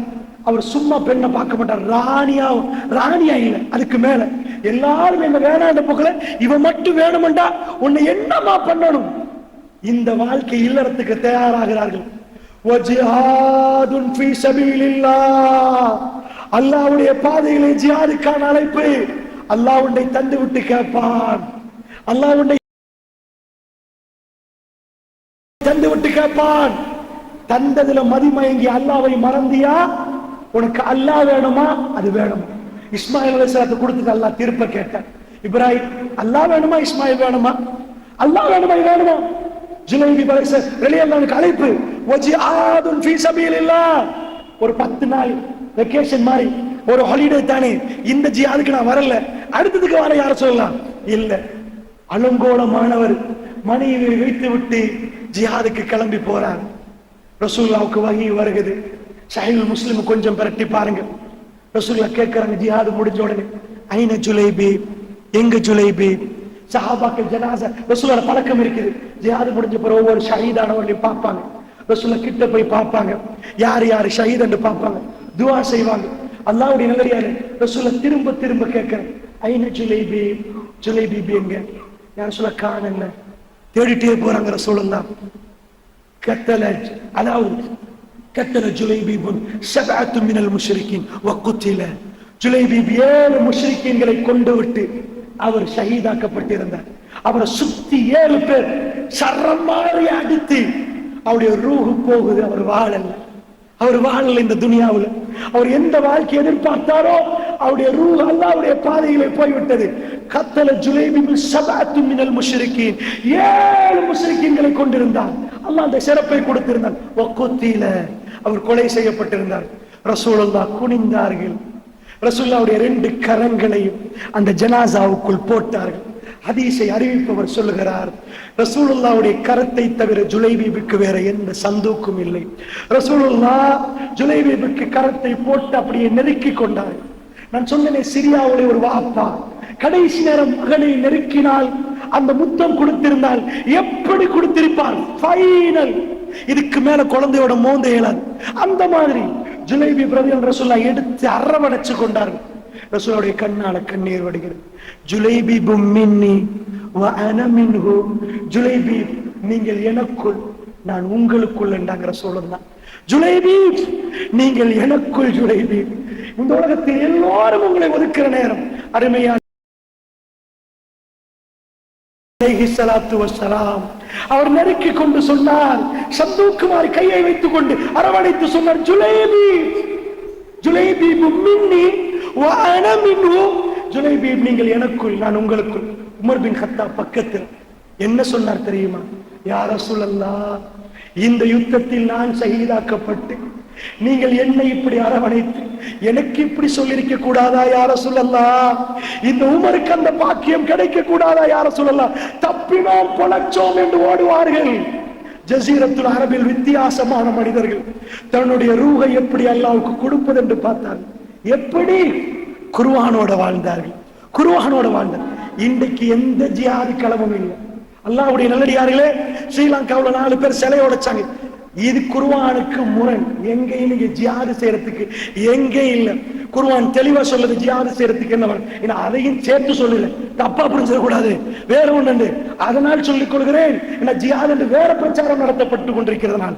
அவர் சும்மா பெண்ணை பார்க்க மாட்டார், ராணியா இல்ல, அதுக்கு மேல எல்லாரும் என்ன வேணாண்ட போகல, இவன் மட்டும் வேணுமெண்டா உன்னை என்னமா பண்ணணும். இந்த வாழ்க்கை இல்லறத்துக்கு தயாராகிறார்கள். வஜிஹாதுன் ஃபீ சபீலில்லாஹ், அல்லாஹ்வுடைய பாதையிலே ஜிஹாதுக்கான அழைப்பு. அல்லாஹ் உன்னை தந்து விட்டு கேட்பான், அல்லாஹ் உன்னை தந்து விட்டு கேட்பான். தந்ததுல மதிமயங்கி அல்லாஹ்வை மறந்தியா, உனக்கு அல்லாஹ் வேணுமா, அது வேணுமா? இஸ்மாயில் அலைஹிஸ்ஸலாத்தை கொடுத்துட்டு அல்லாஹ் திருப்ப கேட்டான், இப்ராஹிம் அல்லாஹ் வேணுமா இஸ்மாயில் வேணுமா? அல்லாஹ் வேணுமா வேணுமா? ஜுலைபீப் ரலியல்லாஹு அழைப்பு, வஜிஹாதுன் ஃபீ சபீலில்லாஹ். ஒரு 10 நாள் வெக்கேஷன் மாதிரி ஒரு ஹாலிடே தானே, இந்த ஜிஹாதுக்கு நான் வரல, அடுத்ததுக்கு வர யார சொல்லலாம்? இல்ல, அலங்கோலமானவர் மனைவியை வைத்து விட்டு ஜிஹாதுக்கு கிளம்பி போறார். ரசூலுல்லாஹ்வுக்கு வஹி வருகிறது. சஹீஹ் முஸ்லிம் கொஞ்சம் பிரட்டி பாருங்க. ரசூலுல்லாஹ் கேட்கிறாங்க ஜிஹாது முடிஞ்ச உடனே, ஐன ஜுலைபீப், எங்க ஜுலைபீப்? சஹாபாக்கள் ஜனாஸா, ரசூலுல்லாஹ் பழக்கம் இருக்குது, ஜிஹாது முடிஞ்ச பிறகு ஒவ்வொரு ஷஹீதானவர்களையும் பார்ப்பாங்க. ரசூலுல்லாஹ் கிட்ட போய் பார்ப்பாங்க, யார் யார் ஷஹீத் என்று பார்ப்பாங்க, துஆ செய்வாங்க. அல்லாஹ்வுடைய நல்லடியாரே, ரசூலுல்லாஹ் திரும்ப திரும்ப கேட்கிறாங்க, ஐன ஜுலைபீப், ஜுலைபீப் எங்க? யார் சொல்ல காணல, தேடிட்டே போறாங்க. ரசூலுல்லாஹ் கத்தல ஜுலைபீபுன் சபஅத்து மினல் முஷ்ரிகீன் வகுத்தில. ஜுலைபீப் 7 முஷ்ரிகீன்களை கொண்டு விட்டு அவர் ஷஹீதாக்கப்பட்டிருந்தார். அவரை சுத்தி 7 பேர் சர்ரம் மாதிரி அடித்து அவருடைய ரூஹு போகுது. அவர் வாழல இந்த துனியாவில். அவர் எந்த வாழ்க்கை எதிர்பார்த்தாரோ அவருடைய ரூஹ் அல்லாஹ்வுடைய பாதையிலே போய்விட்டது. கத்தல ஜுலைபீபு சபஅத்து மினல் முஷ்ரிகீன், 7 முஷ்ரிகீன்களை கொண்டிருந்தார். அல்லாஹ் அந்த சிறப்பை கொடுத்திருந்தார். வகுத்தில, அவர் கொலை செய்யப்பட்டிருந்தார். ரசூலுல்லாஹ் குனிந்தார்கள். ரசூலுல்லாஹ்வுடைய 2 கரங்களையும் அந்த ஜனாசாவுக்குள் போட்டார்கள். ஹதீஸை அறிவிப்பவர் சொல்லுகிறார், ரசூலுல்லாஹ்வுடைய கரத்தை தவிர ஜுலைபீபுக்கு வேற எந்த சந்தூக்கும் இல்லை. ரசூலுல்லாஹ் ஜுலைபீபுக்கு கரத்தை போட்டு அப்படியே நெருக்கி கொண்டார்கள். நான் சொன்னேனே, சிரியாவுடைய ஒரு வாப்பா கடைசி நேரம் மகனை நெருக்கினால், அந்த முத்தம் கொடுத்திருந்தால் எப்படி கொடுத்திருப்பார்? ஃபைனல், இதுக்கு மேல குழந்தையோட மோந்த இயலாது. அந்த மாதிரி ஜுலைபீப் ரசூலுல்லாஹ் எடுத்து அரவணைச்சு கொண்டார்கள். ரசூலுடைய கண்ணால கண்ணீர் வடிகிறது. ஜுலைபீபு மின்னி வ அன மின்ஹு, ஜுலைபீப் நீங்கள் எனக்குள், நான் உங்களுக்குள் என்றாங்க ரசூலுல்லாஹ். ஜுலைபீப் நீங்கள் எனக்குள், ஜுலைபீப் இந்த உலகத்தில் எல்லாரும் உங்களை ஒதுக்குற நேரம், அருமையான அவர் நெருக்கி கொண்டு சொன்னார், சந்தூக்குமாரி கையை வைத்துக் கொண்டு அரவணைத்து சொன்னார், ஜுலைபி ஜுலைபி மின்னி வ அன மின்ஹு, ஜுலைபி நீங்கள் எனக்குள் நான் உங்களுக்குள். உமர் பின் கத்தாப் பக்கத்தில் என்ன சொன்னார் தெரியுமா? யா ரசூலல்லாஹ், இந்த யுத்தத்தில் நான் ஷஹீதாக்கப்பட்டு நீங்கள் என்னை இப்படி அரவணைத்து எனக்கு இப்படி சொல்லிருக்க கூடாதா யா ரசூலல்லாஹ்? இந்த உமருக்கு அந்த பாக்கியம் கிடைக்க கூடாதா யா ரசூலல்லாஹ்? தப்பினோம் பொழச்சோம் என்று ஓடுவார்கள். ஜஸீரத்துல் அரபில் வித்தியாசமான மனிதர்கள் தன்னுடைய ரூஹை எப்படி அல்லாஹ்வுக்கு கொடுப்பது என்று பார்த்தார்கள். எப்படி? குர்ஆனோட வாழ்ந்தார்கள், குர்ஆனோட வாழ்ந்தார். இன்றைக்கு எந்த ஜிஹாதி களமும் இல்லை. அல்லாஹ்வுடைய நல்லடியார்களே, ஸ்ரீலங்காவுல 4 பேர் சிலையை உடைச்சாங்க. இது குர்ஆனுக்கு முரண். எங்கேயும் நீங்க ஜிஹாது செய்யறதுக்கு எங்கே இல்லை. குர்ஆன் தெளிவா சொல்லுது ஜிஹாது செய்யறதுக்கு என்ன, அதையும் சேர்த்து சொல்லல, தப்பா புரிஞ்சிடக்கூடாது. வேற ஒன்று அதனால் சொல்லிக் கொள்கிறேன், ஜிஹாத் என்று வேற பிரச்சாரம் நடத்தப்பட்டு கொண்டிருக்கிறதுனால்